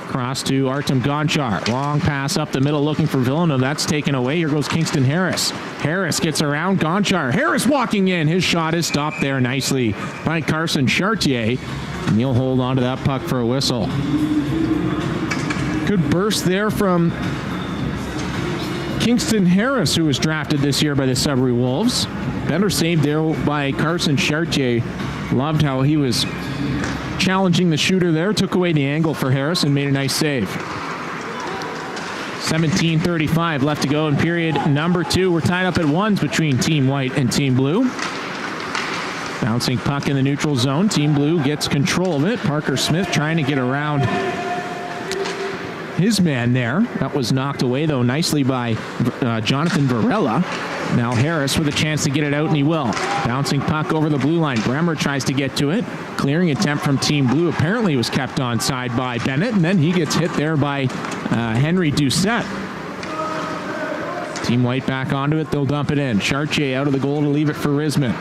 Cross to Artem Gonchar. Long pass up the middle looking for Villeneuve. That's taken away. Here goes Kingston Harris. Harris gets around Gonchar. Harris walking in. His shot is stopped there nicely by Carson Chartier. And he'll hold on to that puck for a whistle. Good burst there from Kingston Harris, who was drafted this year by the Sudbury Wolves. Better save there by Carson Chartier. Loved how he was challenging the shooter there, took away the angle for Harris and made a nice save. 17:35 left to go in period number 2. We're tied up at ones between Team White and Team Blue. Bouncing puck in the neutral zone. Team Blue gets control of it. Parker Smith trying to get around his man there. That was knocked away, though, nicely by Jonathan Varela. Now Harris with a chance to get it out, and he will. Bouncing puck over the blue line. Bremer tries to get to it. Clearing attempt from Team Blue apparently was kept onside by Bennett, and then he gets hit there by Henry Doucette. Team White back onto it. They'll dump it in. Chartier out of the goal to leave it for Risman.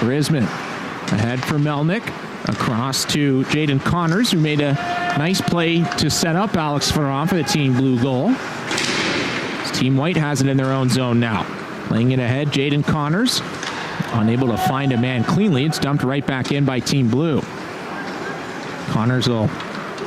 Risman ahead for Melnick. Across to Jaden Connors, who made a nice play to set up Alex Ferran for the Team Blue goal. Team White has it in their own zone now. Laying it ahead, Jaden Connors. Unable to find a man cleanly. It's dumped right back in by Team Blue. Connors will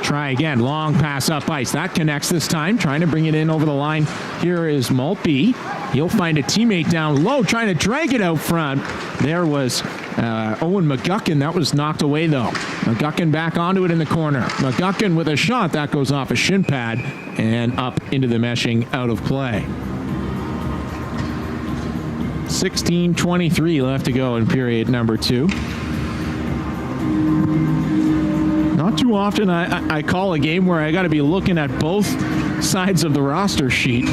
Try again. Long pass up ice. That connects this time. Trying to bring it in over the line. Here is Maltby. He'll find a teammate down low, trying to drag it out front. There was Owen McGuckin. That was knocked away, though. McGuckin back onto it in the corner. McGuckin with a shot. That goes off a shin pad and up into the meshing, out of play. 16:23 left to go in period number 2. Not too often I call a game where I got to be looking at both sides of the roster sheet.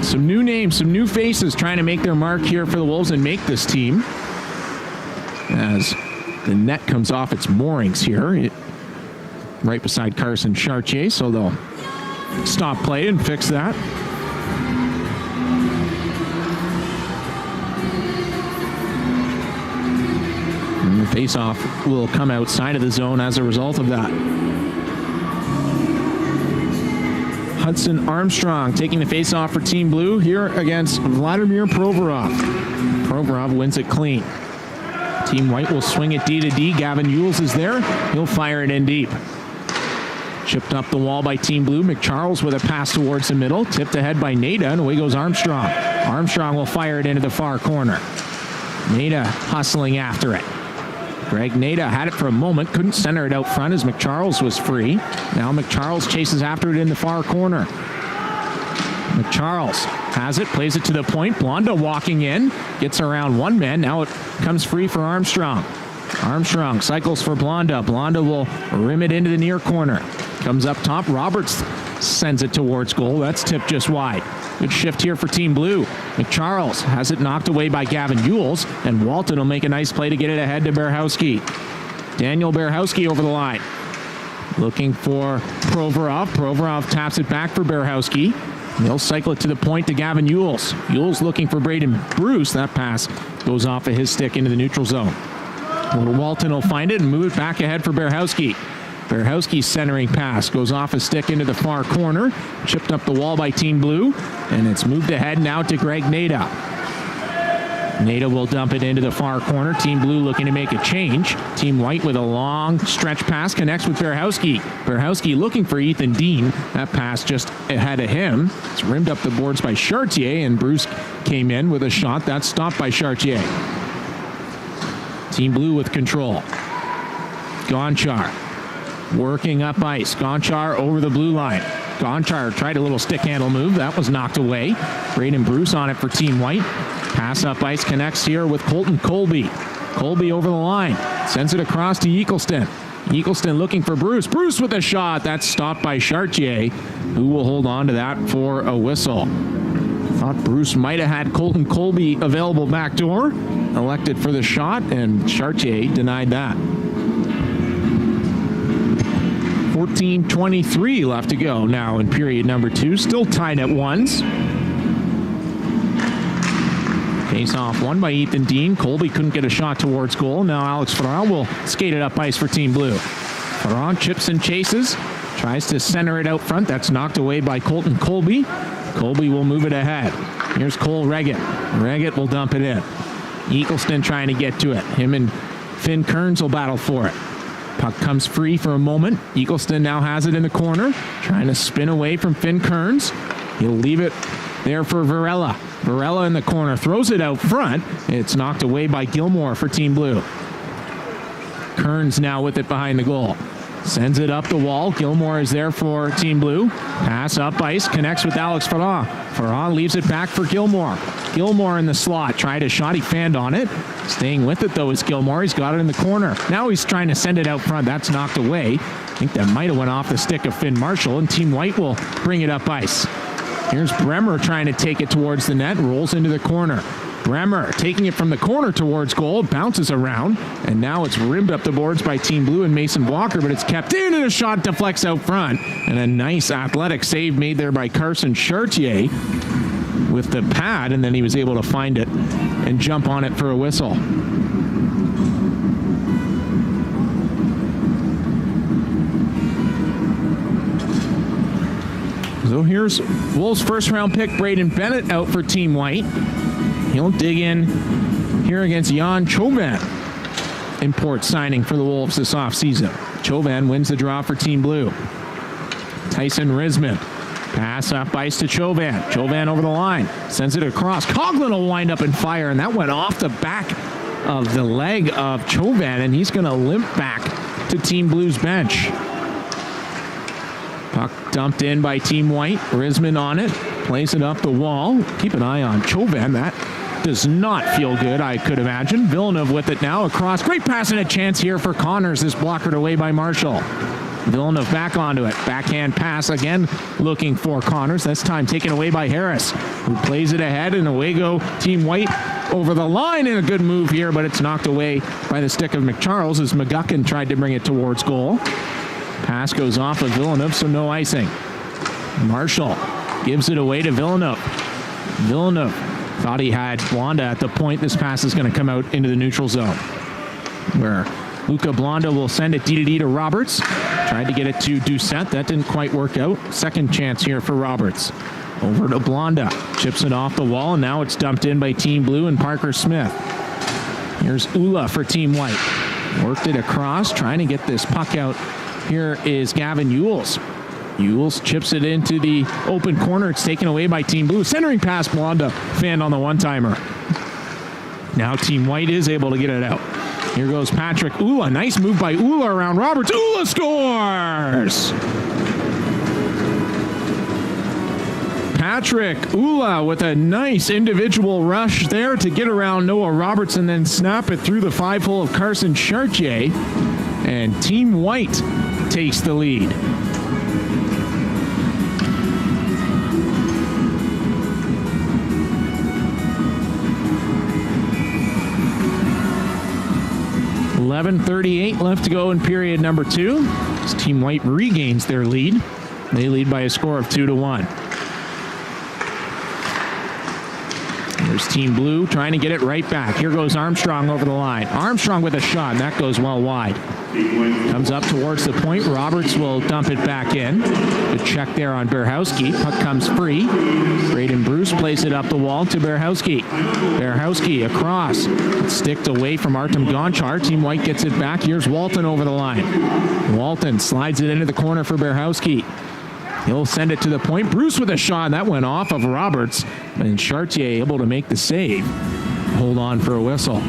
Some new names, some new faces trying to make their mark here for the Wolves and make this team. As the net comes off its moorings here, right beside Carson Chartier, so they'll stop play and fix that. And the face-off will come outside of the zone as a result of that. Hudson Armstrong taking the face-off for Team Blue here against Vladimir Provorov. Provorov wins it clean. Team White will swing it D to D. Gavin Yules is there. He'll fire it in deep. Chipped up the wall by Team Blue. McCharles with a pass towards the middle. Tipped ahead by Nada, and away goes Armstrong. Armstrong will fire it into the far corner. Nada hustling after it. Greg Nada had it for a moment, couldn't center it out front as McCharles was free. Now McCharles chases after it in the far corner. McCharles has it, plays it to the point. Blonda walking in, gets around one man. Now it comes free for Armstrong. Armstrong cycles for Blonda. Blonda will rim it into the near corner. Comes up top. Roberts sends it towards goal. That's tipped just wide. Good shift here for Team Blue. McCharles has it knocked away by Gavin Yules, and Walton will make a nice play to get it ahead to Berhowski. Daniel Berhowski over the line. Looking for Provorov. Provorov taps it back for Berhowski. They'll cycle it to the point to Gavin Yules. Yules looking for Braden Bruce. That pass goes off of his stick into the neutral zone. Walton will find it and move it back ahead for Berhowski. Berhowski's centering pass goes off a stick into the far corner. Chipped up the wall by Team Blue. And it's moved ahead now to Greg Nada. Nada will dump it into the far corner. Team Blue looking to make a change. Team White with a long stretch pass connects with Berhowski. Berhowski looking for Ethan Dean. That pass just ahead of him. It's rimmed up the boards by Chartier, and Bruce came in with a shot. That's stopped by Chartier. Team Blue with control. Gonchar working up ice. Gonchar over the blue line. Gonchar tried a little stick handle move. That was knocked away. Braden Bruce on it for Team White. Pass up ice connects here with Colton Colby. Colby over the line. Sends it across to Eagleston. Eagleston looking for Bruce. Bruce with a shot. That's stopped by Chartier, who will hold on to that for a whistle. Thought Bruce might have had Colton Colby available backdoor. Elected for the shot, and Chartier denied that. 14:23 left to go now in period number 2. Still tied at ones. Face off won by Ethan Dean. Colby couldn't get a shot towards goal. Now Alex Ferran will skate it up ice for Team Blue. Ferran chips and chases. Tries to center it out front. That's knocked away by Colton Colby. Colby will move it ahead. Here's Cole Reggett. Reggett will dump it in. Eagleston trying to get to it. Him and Finn Kearns will battle for it. Puck comes free for a moment. Eagleston now has it in the corner. Trying to spin away from Finn Kearns. He'll leave it there for Varela. Varela in the corner. Throws it out front. It's knocked away by Gilmore for Team Blue. Kearns now with it behind the goal. Sends it up the wall. Gilmore is there for Team Blue. Pass up ice. Connects with Alex Ferran. Ferran leaves it back for Gilmore. Gilmore in the slot. Tried a shot. He fanned on it. Staying with it, though, is Gilmore. He's got it in the corner. Now he's trying to send it out front. That's knocked away. I think that might have went off the stick of Finn Marshall, and Team White will bring it up ice. Here's Bremer trying to take it towards the net. Rolls into the corner. Bremer taking it from the corner towards goal, bounces around, and now it's rimmed up the boards by Team Blue and Mason Walker, but it's kept in, and a shot deflects out front. And a nice athletic save made there by Carson Chartier with the pad, and then he was able to find it and jump on it for a whistle. So here's Wolves' first-round pick, Braden Bennett, out for Team White. He'll dig in here against Jan Chauvin import signing for the Wolves this offseason. Chauvin wins the draw for Team Blue. Tyson Risman. Pass up ice to Chauvin. Chauvin over the line. Sends it across. Coughlin will wind up and fire, and that went off the back of the leg of Chauvin, and he's going to limp back to Team Blue's bench. Puck dumped in by Team White. Risman on it. Plays it up the wall. Keep an eye on Chauvin. That does not feel good, I could imagine. Villeneuve with it now across. Great pass and a chance here for Connors. This blockered away by Marshall. Villeneuve back onto it. Backhand pass again, looking for Connors. This time taken away by Harris, who plays it ahead, and away go Team White over the line. And a good move here, but it's knocked away by the stick of McCharles as McGuckin tried to bring it towards goal. Pass goes off of Villeneuve, so no icing. Marshall gives it away to Villeneuve. Villeneuve thought he had Blonda at the point. This pass is going to come out into the neutral zone, where Luca Blonda will send it D to Roberts. Tried to get it to Doucette. That didn't quite work out. Second chance here for Roberts. Over to Blonda. Chips it off the wall, and now it's dumped in by Team Blue and Parker Smith. Here's Ula for Team White. Worked it across, trying to get this puck out. Here is Gavin Ewells. Ewells chips it into the open corner. It's taken away by Team Blue. Centering pass, Blonda fanned on the one-timer. Now Team White is able to get it out. Here goes Patrick Ula. Nice move by Ula around Roberts. Ula scores! Patrick Ula with a nice individual rush there to get around Noah Roberts and then snap it through the 5-hole of Carson Chartier. And Team White takes the lead. .38 left to go in period number 2. As Team White regains their lead. They lead by a score of 2-1. There's Team Blue trying to get it right back. Here goes Armstrong over the line. Armstrong with a shot, and that goes well wide. Comes up towards the point. Roberts will dump it back in. Good check there on Berhowski. Puck comes free. Braden Bruce plays it up the wall to Berhowski. Berhowski across. It's sticked away from Artem Gonchar. Team White gets it back. Here's Walton over the line. Walton slides it into the corner for Berhowski. He'll send it to the point. Bruce with a shot. That went off of Roberts. And Chartier able to make the save. Hold on for a whistle.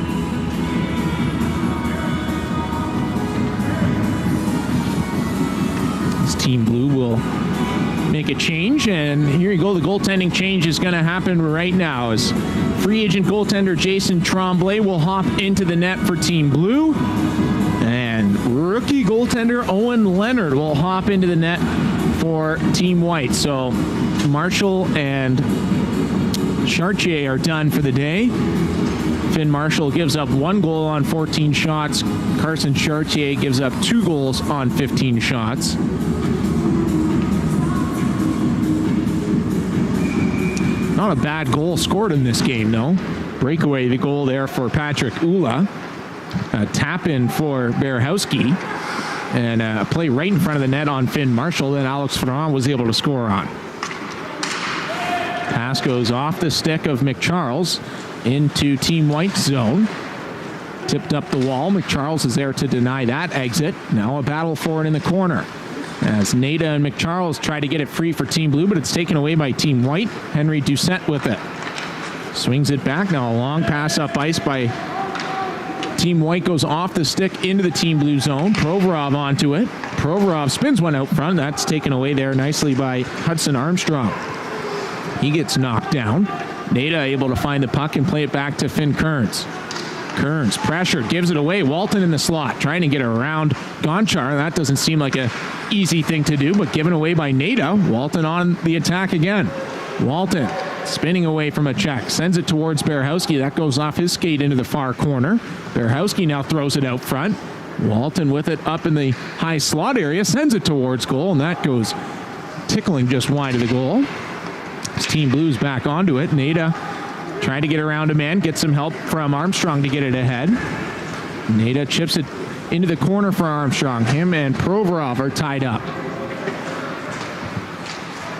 Team Blue will make a change, and here you go. The goaltending change is going to happen right now as free agent goaltender Jason Tremblay will hop into the net for Team Blue, and rookie goaltender Owen Leonard will hop into the net for Team White. So Marshall and Chartier are done for the day. Finn Marshall gives up 1 goal on 14 shots. Carson Chartier gives up 2 goals on 15 shots. Not a bad goal scored in this game, though. Breakaway, the goal there for Patrick Ula. A tap in for Berhowski. And a play right in front of the net on Finn Marshall that Alex Ferrand was able to score on. Pass goes off the stick of McCharles into Team White's zone. Tipped up the wall. McCharles is there to deny that exit. Now a battle for it in the corner. As Nada and McCharles try to get it free for Team Blue, but it's taken away by Team White. Henry Doucette with it. Swings it back. Now a long pass up ice by Team White goes off the stick into the Team Blue zone. Provorov onto it. Provorov spins one out front. That's taken away there nicely by Hudson Armstrong. He gets knocked down. Nada able to find the puck and play it back to Finn Kearns. Kearns pressure, gives it away. Walton in the slot, trying to get around Gonchar. That doesn't seem like a easy thing to do, but given away by Nada. Walton on the attack again. Walton spinning away from a check, sends it towards Berhowski. That goes off his skate into the far corner. Berhowski now throws it out front. Walton with it up in the high slot area, sends it towards goal, and that goes tickling just wide of the goal. His Team Blues back onto it. Nada trying to get around a man, get some help from Armstrong to get it ahead. Nada chips it into the corner for Armstrong. Him and Provorov are tied up.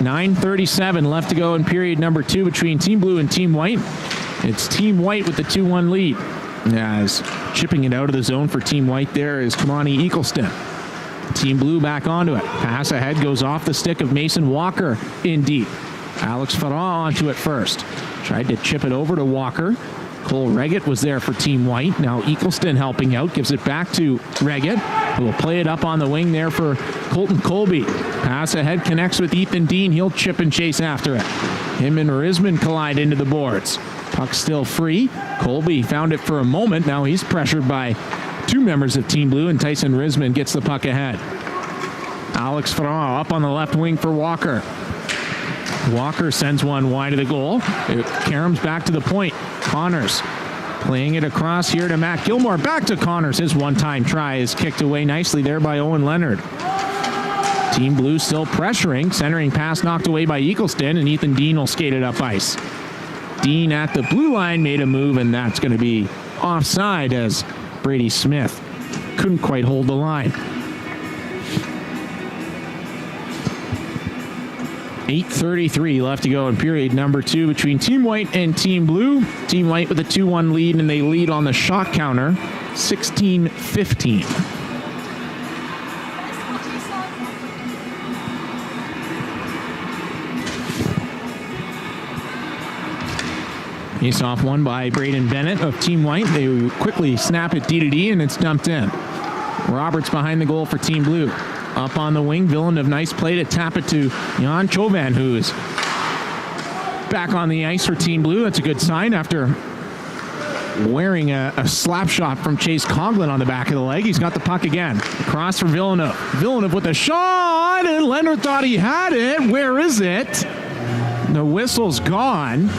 9:37 left to go in period number 2 between Team Blue and Team White. It's Team White with the 2-1 lead. As chipping it out of the zone for Team White there is Kamani Eagleston. Team Blue back onto it. Pass ahead goes off the stick of Mason Walker in deep. Alex Farah onto it first. Tried to chip it over to Walker. Cole Reggett was there for Team White. Now Eagleston helping out. Gives it back to Reggett, who will play it up on the wing there for Colton Colby. Pass ahead connects with Ethan Dean. He'll chip and chase after it. Him and Risman collide into the boards. Puck still free. Colby found it for a moment. Now he's pressured by two members of Team Blue, and Tyson Risman gets the puck ahead. Alex Farah up on the left wing for Walker. Walker sends one wide of the goal. Karam's back to the point. Connors playing it across here to Matt Gilmore. Back to Connors. His one-time try is kicked away nicely there by Owen Leonard. Team Blue still pressuring. Centering pass knocked away by Eagleston, and Ethan Dean will skate it up ice. Dean at the blue line made a move, and that's going to be offside as Brady Smith couldn't quite hold the line. 8:33 left to go in period number 2 between Team White and Team Blue. Team White with a 2-1 lead, and they lead on the shot counter, 16-15. Face-off won by Braden Bennett of Team White. They quickly snap it D-to-D, and it's dumped in. Roberts behind the goal for Team Blue. Up on the wing, Villeneuve, nice play to tap it to Jan Chauvin, who is back on the ice for Team Blue. That's a good sign after wearing a slap shot from Chase Coughlin on the back of the leg. He's got the puck again. Across for Villeneuve. Villeneuve with a shot, and Leonard thought he had it. Where is it? The whistle's gone.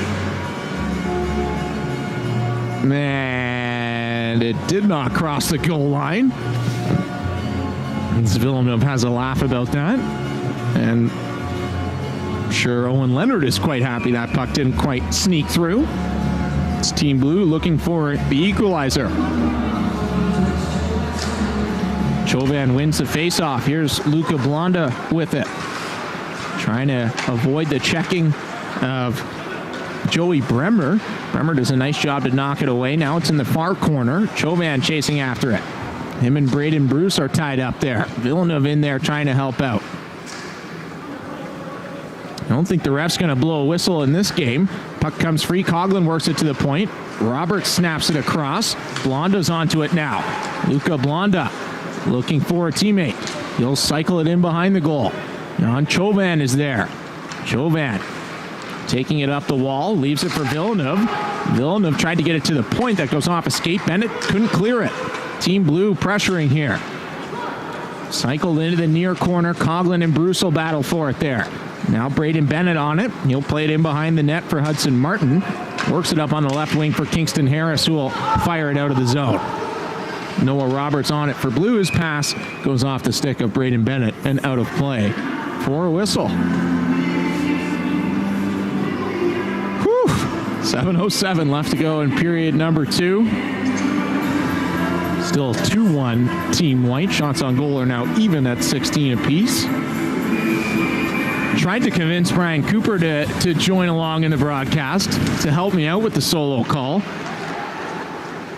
And it did not cross the goal line. Villeneuve has a laugh about that. And I'm sure Owen Leonard is quite happy that puck didn't quite sneak through. It's Team Blue looking for the equalizer. Chauvin wins the faceoff. Here's Luca Blonda with it. Trying to avoid the checking of Joey Bremer. Bremer does a nice job to knock it away. Now it's in the far corner. Chauvin chasing after it. Him and Braden Bruce are tied up there. Villeneuve in there trying to help out. I don't think the ref's going to blow a whistle in this game. Puck comes free. Coughlin works it to the point. Roberts snaps it across. Blonda's onto it now. Luca Blonda looking for a teammate. He'll cycle it in behind the goal. Jan Chauvin is there. Chauvin taking it up the wall. Leaves it for Villeneuve. Villeneuve tried to get it to the point. That goes off a skate. Bennett couldn't clear it. Team Blue pressuring here. Cycled into the near corner. Coughlin and Bruce will battle for it there. Now Braden Bennett on it. He'll play it in behind the net for Hudson Martin. Works it up on the left wing for Kingston Harris, who will fire it out of the zone. Noah Roberts on it for Blue. His pass goes off the stick of Braden Bennett and out of play for a whistle. 7:07 left to go in period number 2. Still 2-1 Team White. Shots on goal are now even at 16 apiece. Tried to convince Brian Cooper to join along in the broadcast to help me out with the solo call.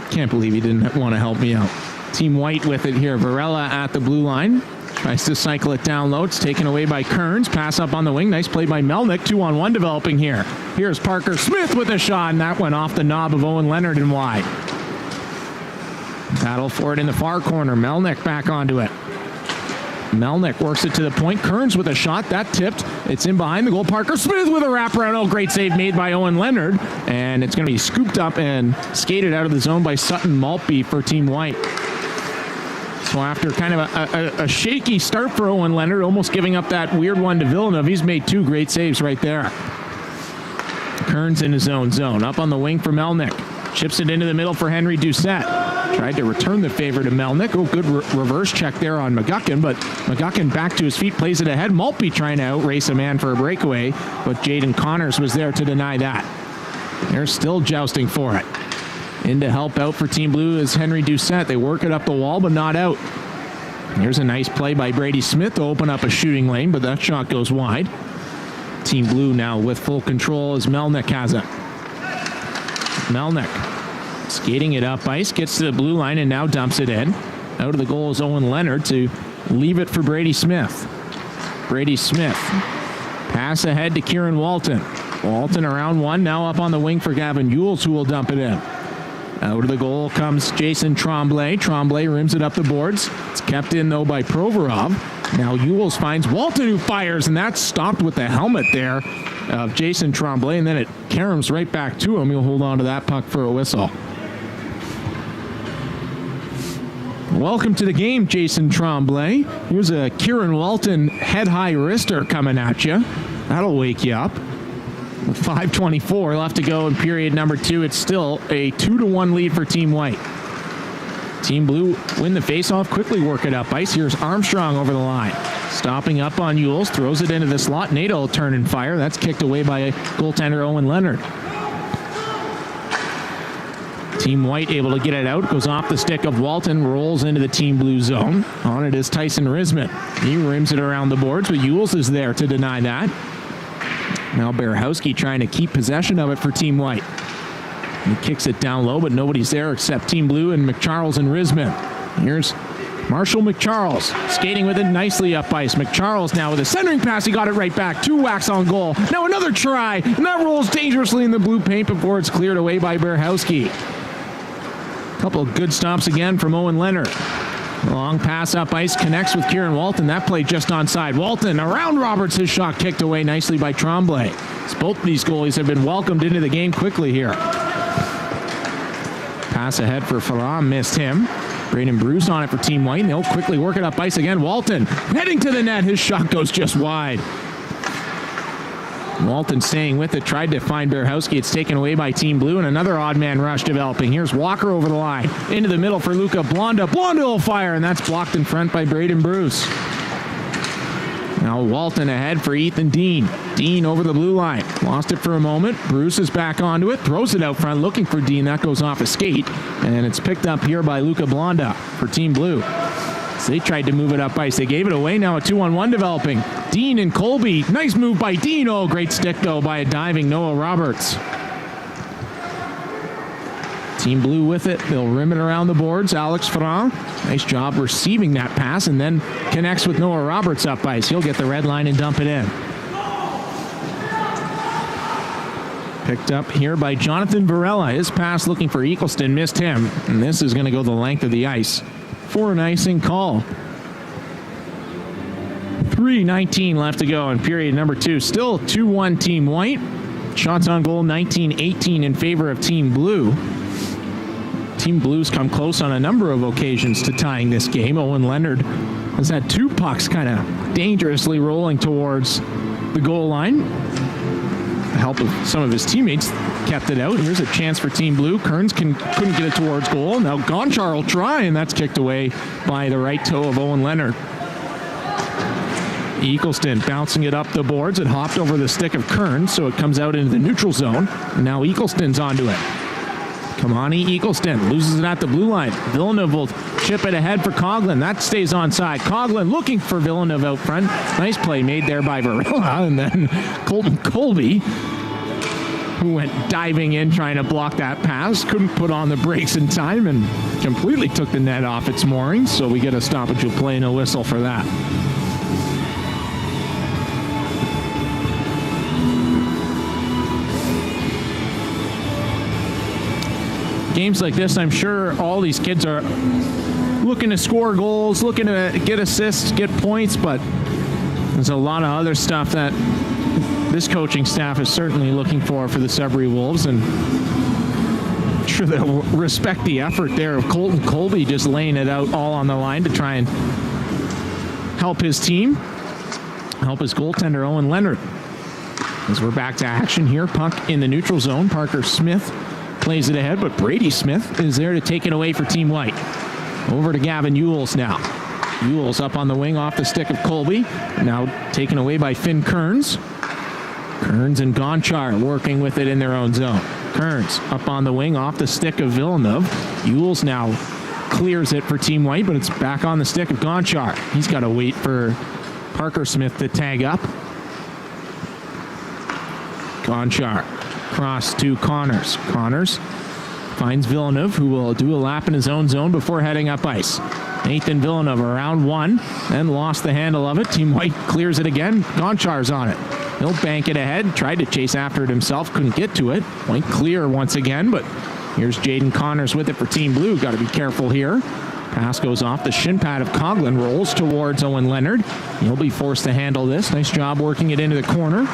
Can't believe he didn't want to help me out. Team White with it here. Varela at the blue line. Tries to cycle it down low. It's taken away by Kearns. Pass up on the wing. Nice play by Melnick. 2-on-1 developing here. Here's Parker Smith with a shot, and that went off the knob of Owen Leonard and wide. Battle for it in the far corner. Melnick back onto it. Melnick works it to the point. Kearns with a shot. That tipped. It's in behind the goal. Parker Smith with a wraparound. Oh, great save made by Owen Leonard. And it's going to be scooped up and skated out of the zone by Sutton Maltby for Team White. So after kind of a shaky start for Owen Leonard, almost giving up that weird one to Villeneuve, he's made 2 great saves right there. Kearns in his own zone. Up on the wing for Melnick. Chips it into the middle for Henry Doucette. Tried to return the favor to Melnick. Oh, good reverse check there on McGuckin, but McGuckin back to his feet, plays it ahead. Maltby trying to outrace a man for a breakaway, but Jaden Connors was there to deny that. They're still jousting for it. In to help out for Team Blue is Henry Doucette. They work it up the wall, but not out. Here's a nice play by Brady Smith to open up a shooting lane, but that shot goes wide. Team Blue now with full control as Melnick has it. Melnick Skating it up ice, gets to the blue line and now dumps it in. Out of the goal is Owen Leonard to leave it for Brady Smith. Brady Smith. Pass ahead to Kieran Walton. Walton around one, now up on the wing for Gavin Yules, who will dump it in. Out of the goal comes Jason Tremblay. Tremblay rims it up the boards. It's kept in, though, by Provorov. Now Yules finds Walton, who fires, and that's stopped with the helmet there of Jason Tremblay, and then it caroms right back to him. He'll hold on to that puck for a whistle. Welcome to the game, Jason Tremblay. Here's a Kieran Walton head-high wrister coming at you. That'll wake you up. With 5:24 left to go in period number 2, it's still a 2-1 lead for Team White. Team Blue win the faceoff, quickly work it up ice. Here's Armstrong over the line. Stopping up on Yules, throws it into the slot. Nato will turn and fire. That's kicked away by goaltender Owen Leonard. Team White able to get it out. Goes off the stick of Walton, rolls into the Team Blue zone. On it is Tyson Risman. He rims it around the boards, but Yules is there to deny that. Now Berehowski trying to keep possession of it for Team White. He kicks it down low, but nobody's there except Team Blue and McCharles and Risman. Here's Marshall McCharles skating with it nicely up ice. McCharles now with a centering pass. He got it right back. 2 whacks on goal. Now another try, and that rolls dangerously in the blue paint before it's cleared away by Berehowski. Couple of good stops again from Owen Leonard. Long pass up ice, connects with Kieran Walton. That play just onside. Walton around Roberts, his shot kicked away nicely by Tremblay. Both of these goalies have been welcomed into the game quickly here. Pass ahead for Farah, missed him. Braden Bruce on it for Team White, and they'll quickly work it up ice again. Walton heading to the net, his shot goes just wide. Walton staying with it, tried to find Berehowski. It's taken away by Team Blue, and another odd man rush developing. Here's Walker over the line. Into the middle for Luca Blonda. Blonda will fire, and that's blocked in front by Braden Bruce. Now Walton ahead for Ethan Dean. Dean over the blue line. Lost it for a moment. Bruce is back onto it. Throws it out front looking for Dean. That goes off a skate, and it's picked up here by Luca Blonda for Team Blue. So they tried to move it up ice. They gave it away. Now a 2-on-1 developing. Dean and Colby. Nice move by Dean. Oh, great stick, though, by a diving Noah Roberts. Team Blue with it. They'll rim it around the boards. Alex Ferrand. Nice job receiving that pass and then connects with Noah Roberts up ice. He'll get the red line and dump it in. Picked up here by Jonathan Varela. His pass looking for Eagleston. Missed him. And this is going to go the length of the ice for an icing call. 3:19 left to go in period number 2. Still 2-1 Team White. Shots on goal 19-18 in favor of Team Blue. Team Blues come close on a number of occasions to tying this game. Owen Leonard has had 2 pucks kind of dangerously rolling towards the goal line. The help of some of his teammates kept it out. Here's a chance for Team Blue. Kearns couldn't get it towards goal. Now Gonchar will try, and that's kicked away by the right toe of Owen Leonard. Eagleston bouncing it up the boards. It hopped over the stick of Kearns, so it comes out into the neutral zone. And now Eagleston's onto it. Kamani Eagleston loses it at the blue line. Villeneuve will chip it ahead for Coughlin. That stays onside. Coughlin looking for Villeneuve out front. Nice play made there by Varela. And then Colton Colby, who went diving in trying to block that pass, couldn't put on the brakes in time and completely took the net off its moorings. So we get a stoppage of play and a whistle for that. Games like this, I'm sure all these kids are looking to score goals, looking to get assists, get points, but there's a lot of other stuff that this coaching staff is certainly looking for the Sudbury Wolves, and I'm sure they'll respect the effort there of Colton Colby just laying it out all on the line to try and help his team, help his goaltender Owen Leonard. As we're back to action here, puck in the neutral zone. Parker Smith plays it ahead, but Brady Smith is there to take it away for Team White. Over to Gavin Yules now. Yules up on the wing off the stick of Colby. Now taken away by Finn Kearns. Kearns and Gonchar working with it in their own zone. Kearns up on the wing off the stick of Villeneuve. Yules now clears it for Team White, but it's back on the stick of Gonchar. He's got to wait for Parker Smith to tag up. Gonchar. Cross to Connors. Connors finds Villeneuve, who will do a lap in his own zone before heading up ice. Nathan Villeneuve around one, then lost the handle of it. Team White clears it again. Gonchar's on it. He'll bank it ahead, tried to chase after it himself, couldn't get to it. White clear once again, but here's Jaden Connors with it for Team Blue. Got to be careful here. Pass goes off the shin pad of Coughlin, rolls towards Owen Leonard. He'll be forced to handle this. Nice job working it into the corner.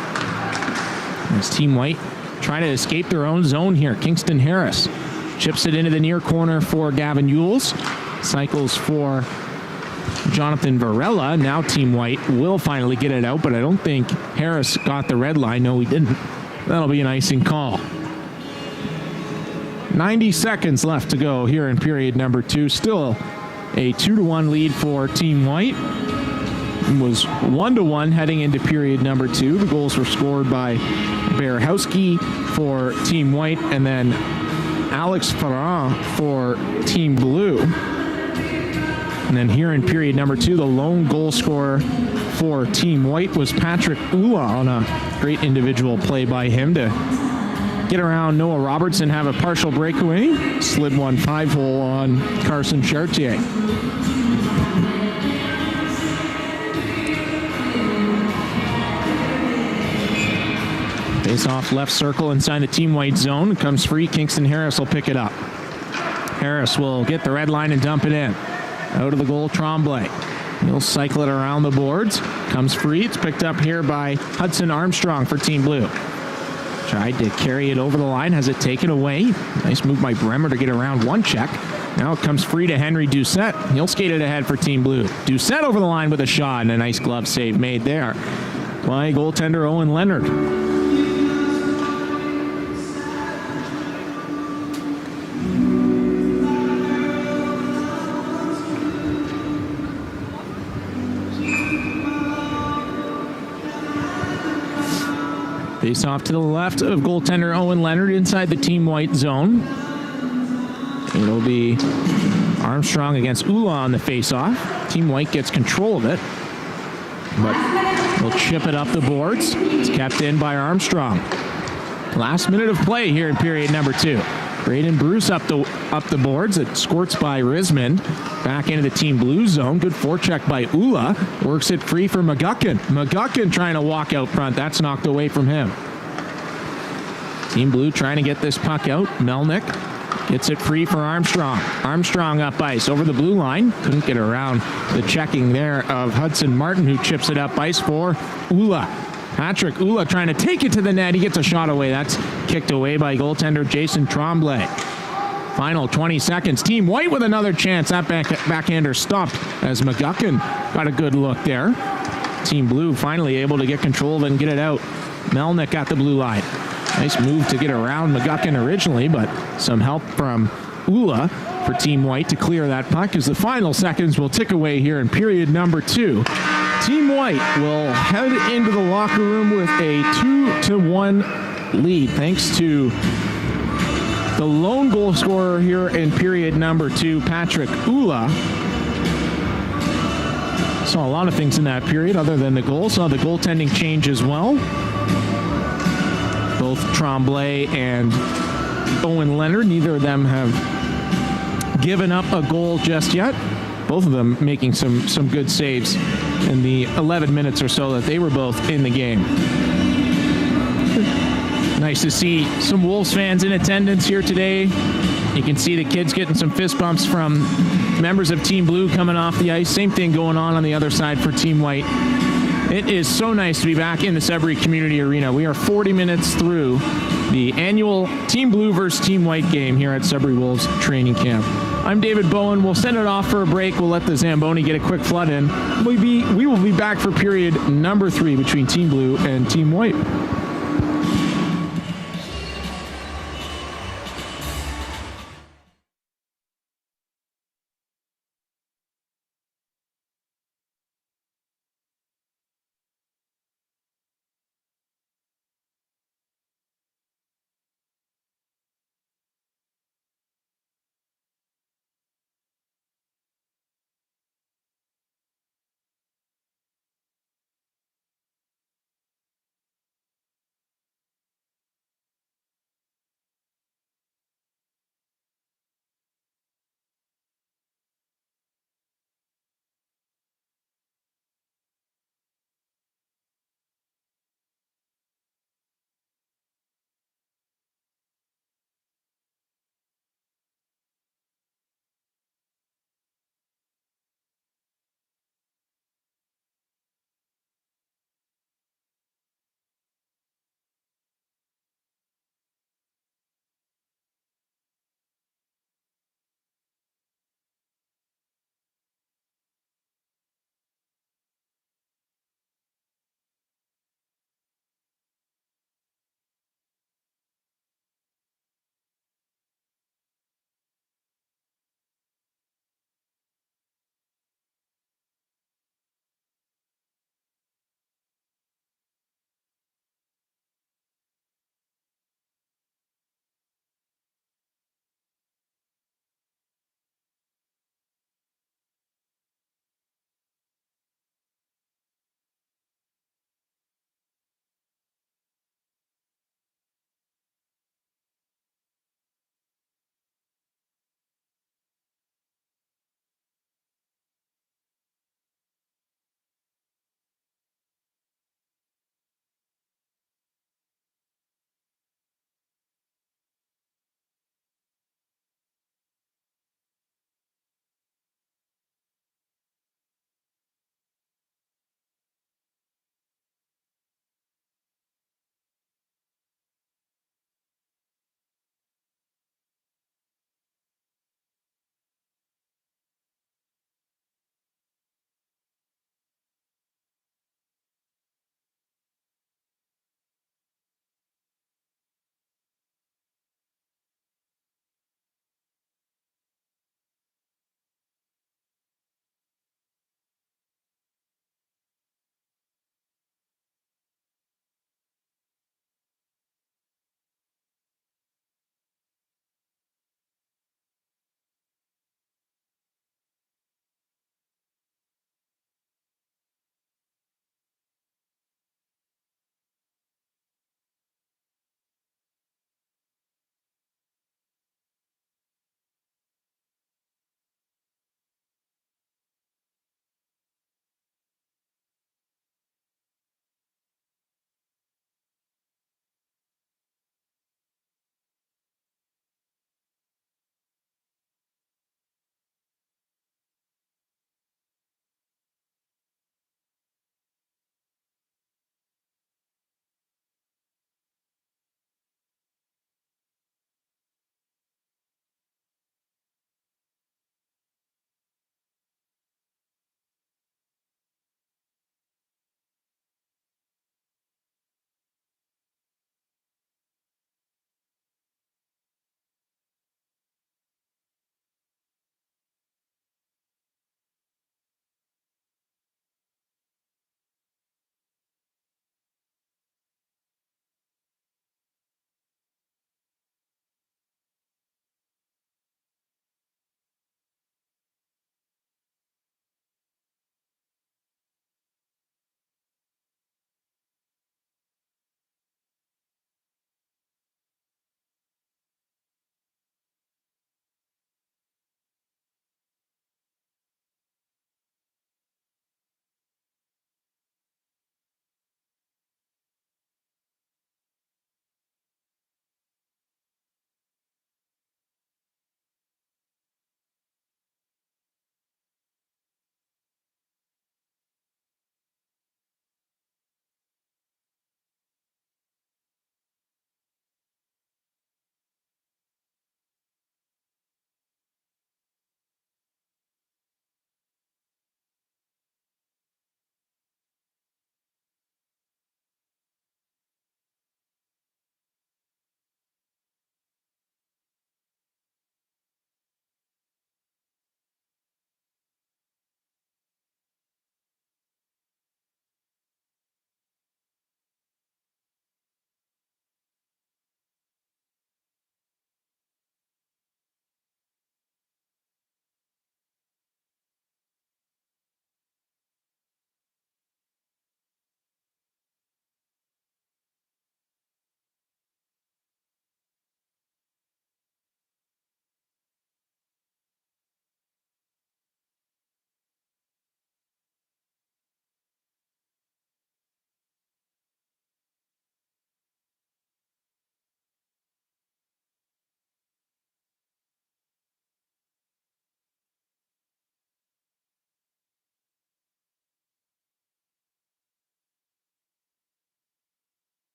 As Team White trying to escape their own zone here. Kingston Harris chips it into the near corner for Gavin Yules. Cycles for Jonathan Varela. Now Team White will finally get it out, but I don't think Harris got the red line. No, he didn't. That'll be an icing call. 90 seconds left to go here in period number 2. Still a 2-1 lead for Team White. It was 1-1 heading into period number 2. The goals were scored by Berehowski for Team White and then Alex Ferrand for Team Blue. And then here in period number 2, the lone goal scorer for Team White was Patrick Ula on a great individual play by him to get around Noah Robertson, have a partial breakaway. Slid one 5-hole on Carson Chartier. Face off left circle inside the Team White zone. It comes free. Kingston Harris will pick it up. Harris will get the red line and dump it in. Out of the goal, Tremblay. He'll cycle it around the boards. Comes free. It's picked up here by Hudson Armstrong for Team Blue. Tried to carry it over the line. Has it taken away. Nice move by Bremer to get around one check. Now it comes free to Henry Doucette. He'll skate it ahead for Team Blue. Doucette over the line with a shot and a nice glove save made there by goaltender Owen Leonard. Face off to the left of goaltender Owen Leonard inside the Team White zone. It'll be Armstrong against Ula on the face-off. Team White gets control of it, but will chip it up the boards. It's kept in by Armstrong. Last minute of play here in period number 2. Braden Bruce up the boards. It squirts by Rismond. Back into the Team Blue zone. Good forecheck by Ula. Works it free for McGuckin. McGuckin trying to walk out front. That's knocked away from him. Team Blue trying to get this puck out. Melnick gets it free for Armstrong. Armstrong up ice over the blue line. Couldn't get around the checking there of Hudson Martin, who chips it up ice for Ula. Patrick Ula trying to take it to the net. He gets a shot away. That's kicked away by goaltender Jason Tremblay. Final 20 seconds. Team White with another chance. That backhander stopped as McGuckin got a good look there. Team Blue finally able to get control of it and get it out. Melnick at the blue line. Nice move to get around McGuckin originally, but some help from Ula for Team White to clear that puck as the final seconds will tick away here in period number 2. Team White will head into the locker room with a 2-1 lead thanks to the lone goal scorer here in period number 2, Patrick Ula. Saw a lot of things in that period other than the goal. Saw the goaltending change as well. Both Tremblay and Owen Leonard, neither of them have given up a goal just yet. Both of them making some good saves in the 11 minutes or so that they were both in the game. Nice to see some Wolves fans in attendance here today. You can see the kids getting some fist bumps from members of Team Blue coming off the ice. Same thing going on the other side for Team White. It is so nice to be back in the Sudbury Community Arena. We are 40 minutes through the annual Team Blue versus Team White game here at Sudbury Wolves training camp. I'm David Bowen. We'll send it off for a break. We'll let the Zamboni get a quick flood in. We will be back for period number 3 between Team Blue and Team White.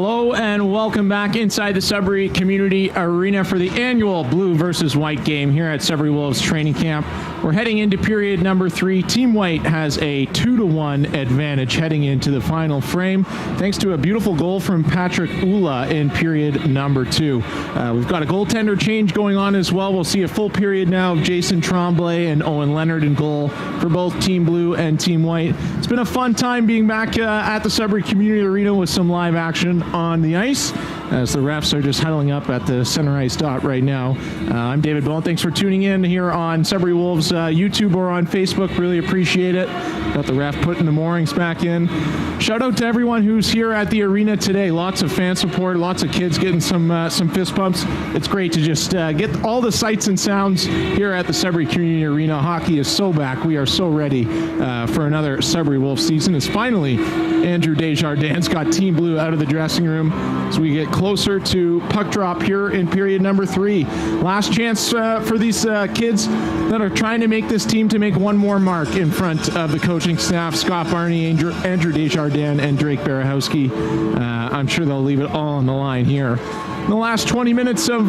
Hello and welcome back inside the Sudbury Community Arena for the annual Blue versus White game here at Sudbury Wolves training camp. We're heading into period number 3. Team White has a 2-1 advantage heading into the final frame, thanks to a beautiful goal from Patrick Ula in period number 2. We've got a goaltender change going on as well. We'll see a full period now of Jason Tremblay and Owen Leonard in goal for both Team Blue and Team White. It's been a fun time being back at the Sudbury Community Arena with some live action on the ice, as the refs are just huddling up at the center ice dot right now. I'm David Bowen. Thanks for tuning in here on Sudbury Wolves YouTube or on Facebook. Really appreciate it. Got the ref putting the moorings back in. Shout out to everyone who's here at the arena today. Lots of fan support, lots of kids getting some fist pumps. It's great to just get all the sights and sounds here at the Sudbury Community Arena. Hockey is so back. We are so ready for another Sudbury Wolves season. As finally Andrew Desjardins got Team Blue out of the dressing room as we get closer to puck drop here in period number 3. Last chance for these kids that are trying to make this team to make one more mark in front of the coaching staff, Scott Barney, Andrew Desjardins, and Drake Barahowski. I'm sure they'll leave it all on the line here in the last 20 minutes of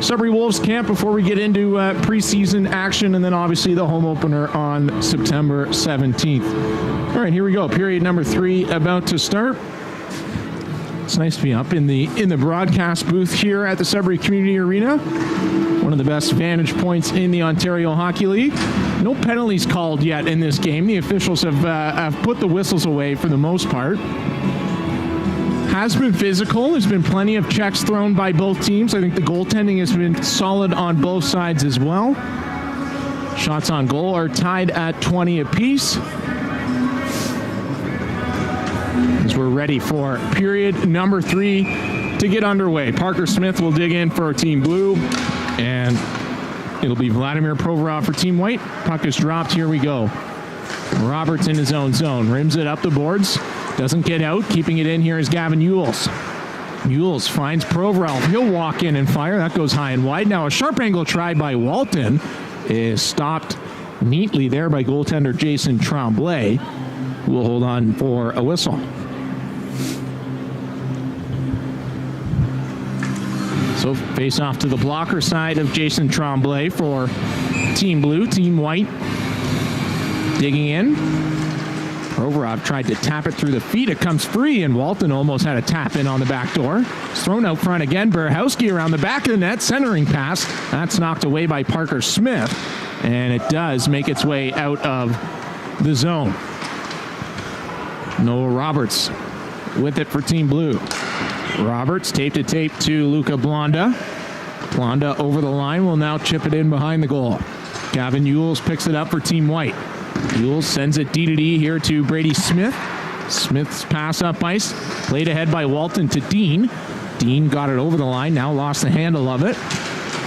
Sudbury Wolves camp before we get into preseason action, and then obviously the home opener on September 17th. All right, here we go. Period number 3 about to start. It's nice to be up in the broadcast booth here at the Sudbury Community Arena. One of the best vantage points in the Ontario Hockey League. No penalties called yet in this game. The officials have put the whistles away for the most part. Has been physical. There's been plenty of checks thrown by both teams. I think the goaltending has been solid on both sides as well. Shots on goal are tied at 20 apiece. As we're ready for period number 3 to get underway. Parker Smith will dig in for Team Blue, and it'll be Vladimir Provorov for Team White. Puck is dropped. Here we go. Roberts in his own zone. Rims it up the boards. Doesn't get out. Keeping it in here is Gavin Ewells. Ewells finds Provorov. He'll walk in and fire. That goes high and wide. Now a sharp angle try by Walton is stopped neatly there by goaltender Jason Tremblay, who will hold on for a whistle. So face off to the blocker side of Jason Tremblay for Team Blue. Team White digging in. Provorov tried to tap it through the feet. It comes free, and Walton almost had a tap in on the back door. It's thrown out front again. Barahowski around the back of the net, centering pass. That's knocked away by Parker Smith, and it does make its way out of the zone. Noah Roberts with it for Team Blue. Roberts tape to tape to Luca Blonda. Blonda over the line will now chip it in behind the goal. Gavin Ewells picks it up for Team White. Ewells sends it D-to-D here to Brady Smith. Smith's pass up ice. Played ahead by Walton to Dean. Dean got it over the line, now lost the handle of it.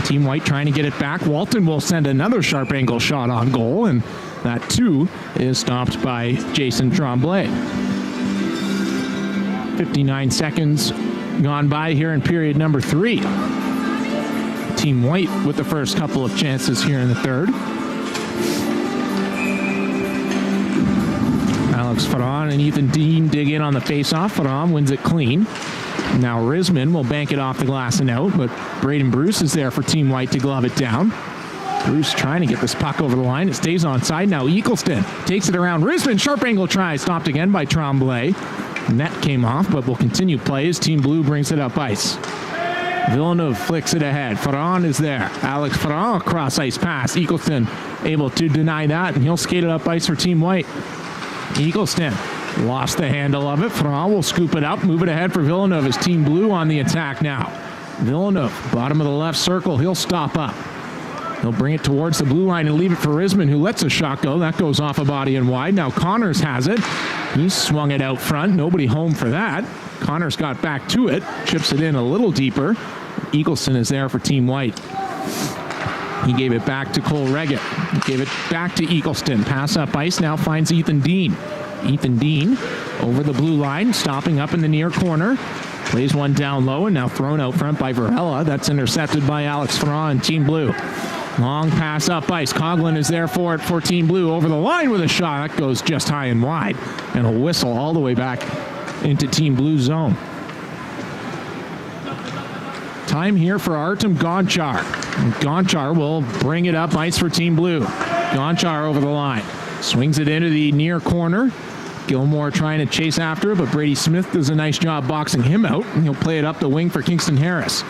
Team White trying to get it back. Walton will send another sharp angle shot on goal, and that too is stopped by Jason Tremblay. 59 seconds gone by here in period number 3. Team White with the first couple of chances here in the third. Alex Ferran and Ethan Dean dig in on the faceoff. Ferran wins it clean. Now Risman will bank it off the glass and out, but Braden Bruce is there for Team White to glove it down. Bruce trying to get this puck over the line. It stays onside. Now Eagleston takes it around. Risman, sharp angle try, stopped again by Tremblay. Net came off, but will continue play as Team Blue brings it up ice. Villeneuve flicks it ahead. Ferran is there. Alex Ferran, cross ice pass. Eagleston able to deny that, and he'll skate it up ice for Team White. Eagleston lost the handle of it. Ferran will scoop it up, move it ahead for Villeneuve as Team Blue on the attack now. Villeneuve, bottom of the left circle, he'll stop up. He'll bring it towards the blue line and leave it for Risman, who lets a shot go. That goes off a body and wide. Now Connors has it. He swung it out front. Nobody home for that. Connors got back to it. Chips it in a little deeper. Eagleston is there for Team White. He gave it back to Cole Reggett. He gave it back to Eagleston. Pass up ice. Now finds Ethan Dean. Ethan Dean over the blue line. Stopping up in the near corner. Plays one down low and now thrown out front by Verhella. That's intercepted by Alex Ferran, Team Blue. Long pass up ice. Coughlin is there for it for Team Blue. Over the line with a shot. That goes just high and wide. And a whistle all the way back into Team Blue's zone. Time here for Artem Gonchar. And Gonchar will bring it up ice for Team Blue. Gonchar over the line. Swings it into the near corner. Gilmore trying to chase after it, but Brady Smith does a nice job boxing him out. And he'll play it up the wing for Kingston Harris.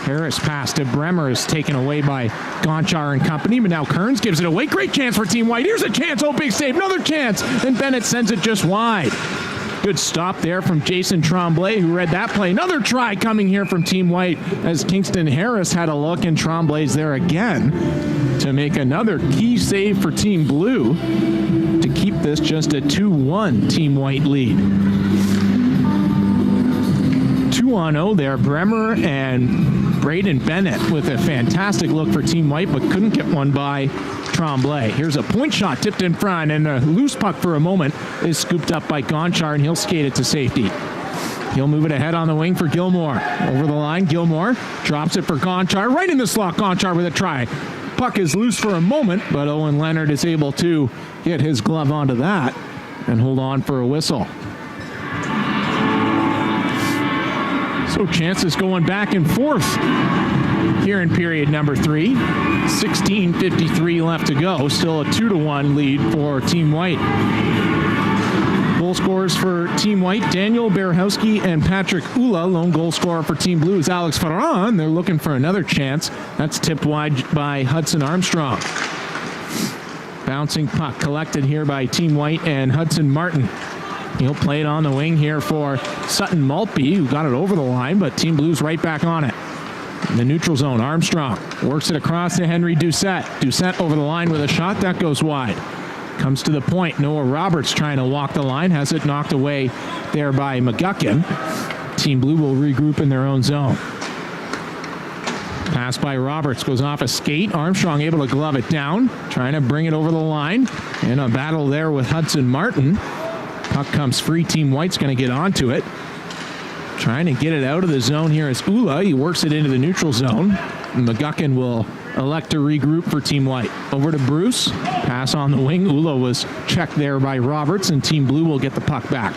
Harris pass to Bremer is taken away by Gonchar and company, but now Kearns gives it away. Great chance for Team White. Here's a chance. Oh, big save. Another chance. And Bennett sends it just wide. Good stop there from Jason Tremblay, who read that play. Another try coming here from Team White as Kingston Harris had a look, and Tremblay's there again to make another key save for Team Blue to keep this just a 2-1 Team White lead. 2-0 there. Bremer and Braden Bennett with a fantastic look for Team White, but couldn't get one by Tremblay. Here's a point shot tipped in front, and a loose puck for a moment is scooped up by Gonchar, and he'll skate it to safety. He'll move it ahead on the wing for Gilmore. Over the line, Gilmore drops it for Gonchar. Right in the slot, Gonchar with a try. Puck is loose for a moment, but Owen Leonard is able to get his glove onto that and hold on for a whistle. So chances going back and forth here in period number 3. 16:53 left to go. Still a 2-1 lead for Team White. Goal scorers for Team White, Daniel Berehowski and Patrick Ula. Lone goal scorer for Team Blue is Alex Ferran. They're looking for another chance. That's tipped wide by Hudson Armstrong. Bouncing puck collected here by Team White and Hudson Martin. He'll play it on the wing here for Sutton Maltby, who got it over the line, but Team Blue's right back on it. In the neutral zone, Armstrong works it across to Henry Doucette. Doucette over the line with a shot. That goes wide. Comes to the point. Noah Roberts trying to walk the line. Has it knocked away there by McGuckin. Team Blue will regroup in their own zone. Pass by Roberts goes off a skate. Armstrong able to glove it down. Trying to bring it over the line. And a battle there with Hudson Martin. Puck comes free. Team White's going to get onto it. Trying to get it out of the zone here is Ula. He works it into the neutral zone. And McGuckin will elect to regroup for Team White. Over to Bruce. Pass on the wing. Ula was checked there by Roberts, and Team Blue will get the puck back.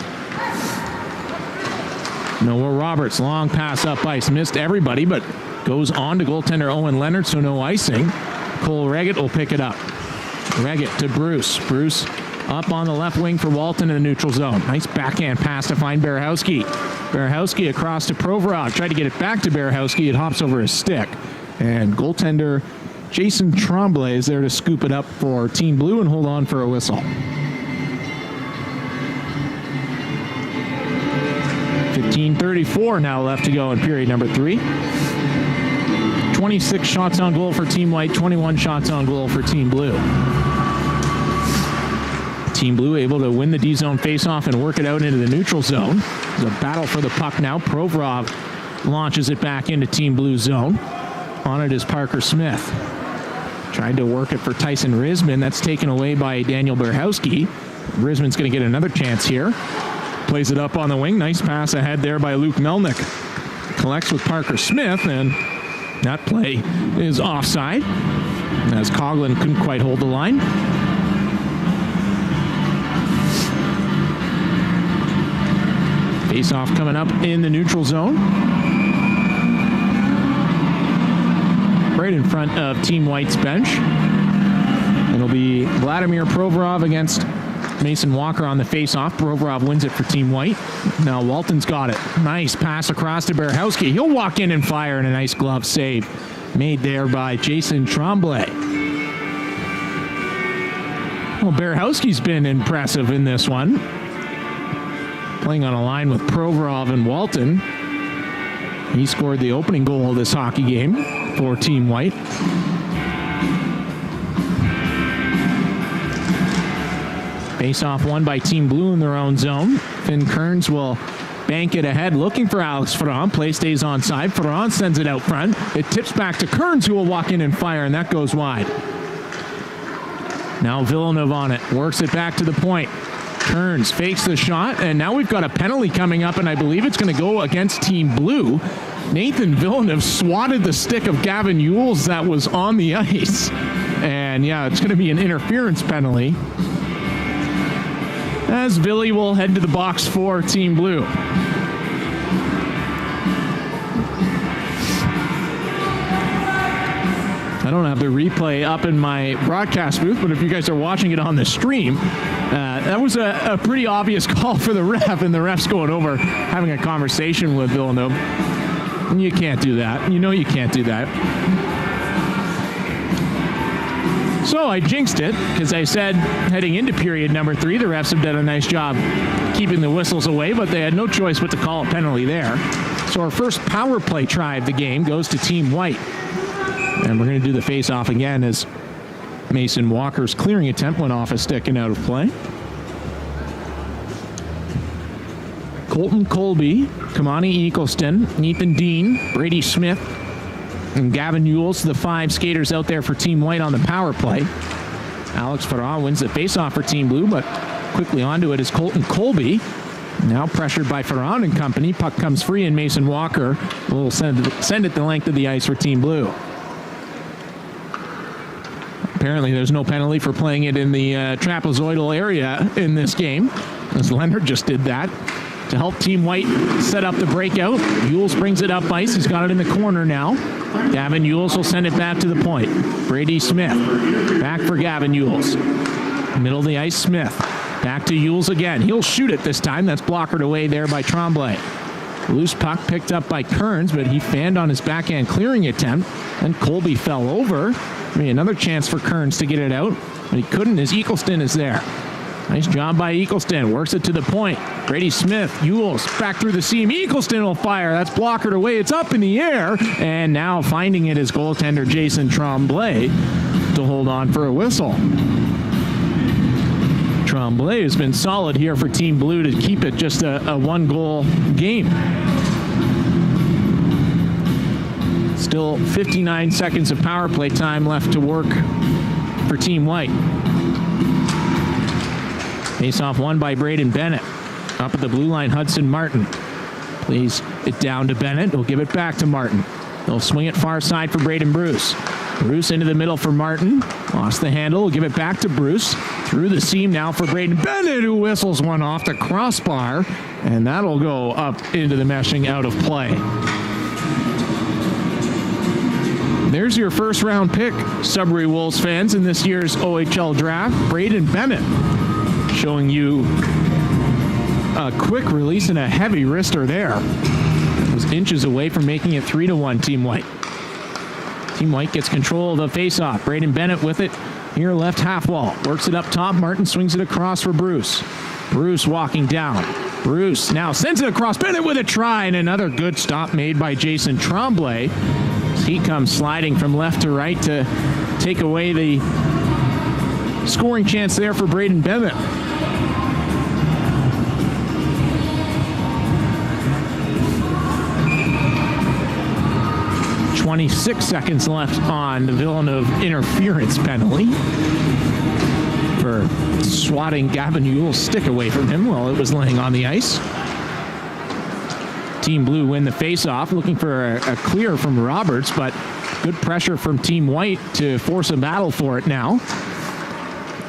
Noah Roberts, long pass up ice. Missed everybody, but goes on to goaltender Owen Leonard, so no icing. Cole Reggett will pick it up. Reggett to Bruce. Bruce up on the left wing for Walton in the neutral zone. Nice backhand pass to find Berehowski. Berehowski across to Provorov. Tried to get it back to Berehowski. It hops over his stick. And goaltender Jason Tremblay is there to scoop it up for Team Blue and hold on for a whistle. 15:34 now left to go in period number 3. 26 shots on goal for Team White, 21 shots on goal for Team Blue. Team Blue able to win the D-zone faceoff and work it out into the neutral zone. There's a battle for the puck now. Provorov launches it back into Team Blue's zone. On it is Parker Smith. Tried to work it for Tyson Risman. That's taken away by Daniel Berehowski. Risman's going to get another chance here. Plays it up on the wing. Nice pass ahead there by Luke Melnick. Collects with Parker Smith, and that play is offside as Coughlin couldn't quite hold the line. Face-off coming up in the neutral zone. Right in front of Team White's bench. It'll be Vladimir Provorov against Mason Walker on the face-off. Provorov wins it for Team White. Now Walton's got it. Nice pass across to Berehowski. He'll walk in and fire, and a nice glove save made there by Jason Tremblay. Well, Berehowski's been impressive in this one. Playing on a line with Provorov and Walton. He scored the opening goal of this hockey game for Team White. Face-off won by Team Blue in their own zone. Finn Kearns will bank it ahead, looking for Alex Ferran. Play stays onside. Ferran sends it out front. It tips back to Kearns, who will walk in and fire, and that goes wide. Now Villeneuve on it. Works it back to the point. Kearns fakes the shot, and now we've got a penalty coming up, and I believe it's going to go against Team Blue. Nathan Villeneuve swatted the stick of Gavin Yules that was on the ice. And yeah, it's going to be an interference penalty, as Billy will head to the box for Team Blue. I don't have the replay up in my broadcast booth, but if you guys are watching it on the stream, that was a pretty obvious call for the ref, and the ref's going over having a conversation with Villeneuve. And you can't do that. You know you can't do that. So I jinxed it, because I said heading into period number 3, the refs have done a nice job keeping the whistles away, but they had no choice but to call a penalty there. So our first power play try of the game goes to Team White. And we're going to do the face-off again as Mason Walker's clearing attempt went off a stick and out of play. Colton Colby, Kamani Eagleston, Ethan Dean, Brady Smith, and Gavin Ewells, the 5 skaters out there for Team White on the power play. Alex Farah wins the face-off for Team Blue, but quickly onto it is Colton Colby. Now pressured by Farah and company. Puck comes free, and Mason Walker will send it the length of the ice for Team Blue. Apparently there's no penalty for playing it in the trapezoidal area in this game, as Leonard just did that to help Team White set up the breakout. Ewells brings it up ice. He's got it in the corner now. Gavin Ewells will send it back to the point. Brady Smith back for Gavin Ewells. Middle of the ice, Smith. Back to Ewells again. He'll shoot it this time. That's blockered away there by Tremblay. Loose puck picked up by Kearns, but he fanned on his backhand clearing attempt, and Colby fell over. Maybe another chance for Kearns to get it out, but he couldn't as Eagleston is there. Nice job by Eagleston. Works it to the point. Brady Smith, Ewells, back through the seam. Eagleston will fire. That's blockered away. It's up in the air, and now finding it is goaltender Jason Tremblay to hold on for a whistle. Tremblay has been solid here for Team Blue to keep it just a 1-goal game. Still 59 seconds of power play time left to work for Team White. Face-off won by Braden Bennett. Up at the blue line, Hudson Martin plays it down to Bennett. He'll give it back to Martin. They'll swing it far side for Braden Bruce. Bruce into the middle for Martin. Lost the handle. Will give it back to Bruce. Through the seam now for Braden Bennett, who whistles one off the crossbar. And that'll go up into the meshing, out of play. There's your first round pick, Sudbury Wolves fans, in this year's OHL draft. Braden Bennett showing you a quick release and a heavy wrister there. It was inches away from making it 3-1 Team White. Team White gets control of the face-off. Braden Bennett with it here left half wall. Works it up top. Martin swings it across for Bruce. Bruce walking down. Bruce now sends it across. Bennett with a try, and another good stop made by Jason Tremblay. He comes sliding from left to right to take away the scoring chance there for Braden Bennett. 26 seconds left on the Villeneuve interference penalty for swatting Gavin Ewell's stick away from him while it was laying on the ice. Team Blue win the face-off, looking for a clear from Roberts, but good pressure from Team White to force a battle for it now.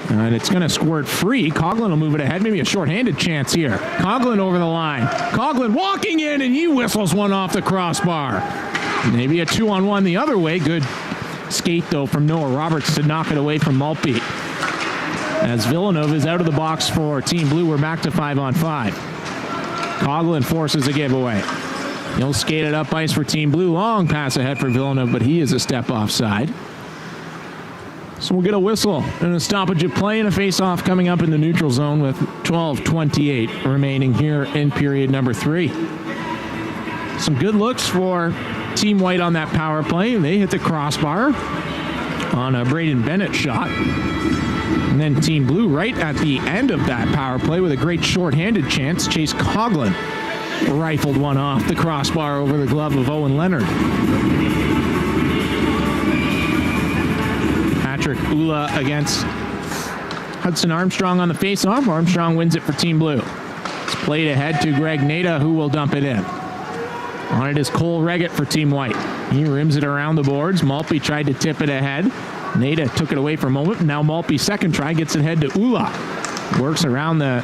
And it's going to squirt free. Coughlin will move it ahead. Maybe a shorthanded chance here. Coughlin over the line. Coughlin walking in, and he whistles one off the crossbar. Maybe a 2-on-1 the other way. Good skate, though, from Noah Roberts to knock it away from Maltby. As Villeneuve is out of the box for Team Blue, we're back to 5-on-5. Coughlin forces a giveaway. He'll skate it up ice for Team Blue. Long pass ahead for Villeneuve, but he is a step offside. So we'll get a whistle and a stoppage of play and a face-off coming up in the neutral zone with 12:28 remaining here in period number 3. Some good looks for Team White on that power play. They hit the crossbar on a Braden Bennett shot. And then Team Blue right at the end of that power play with a great shorthanded chance. Chase Coughlin rifled one off the crossbar over the glove of Owen Leonard. Patrick Ula against Hudson Armstrong on the face-off. Armstrong wins it for Team Blue. It's played ahead to Greg Nada, who will dump it in. On it is Cole Reggett for Team White. He rims it around the boards. Maltby tried to tip it ahead. Nada took it away for a moment. Now Maltby's second try gets it ahead to Ula. Works around the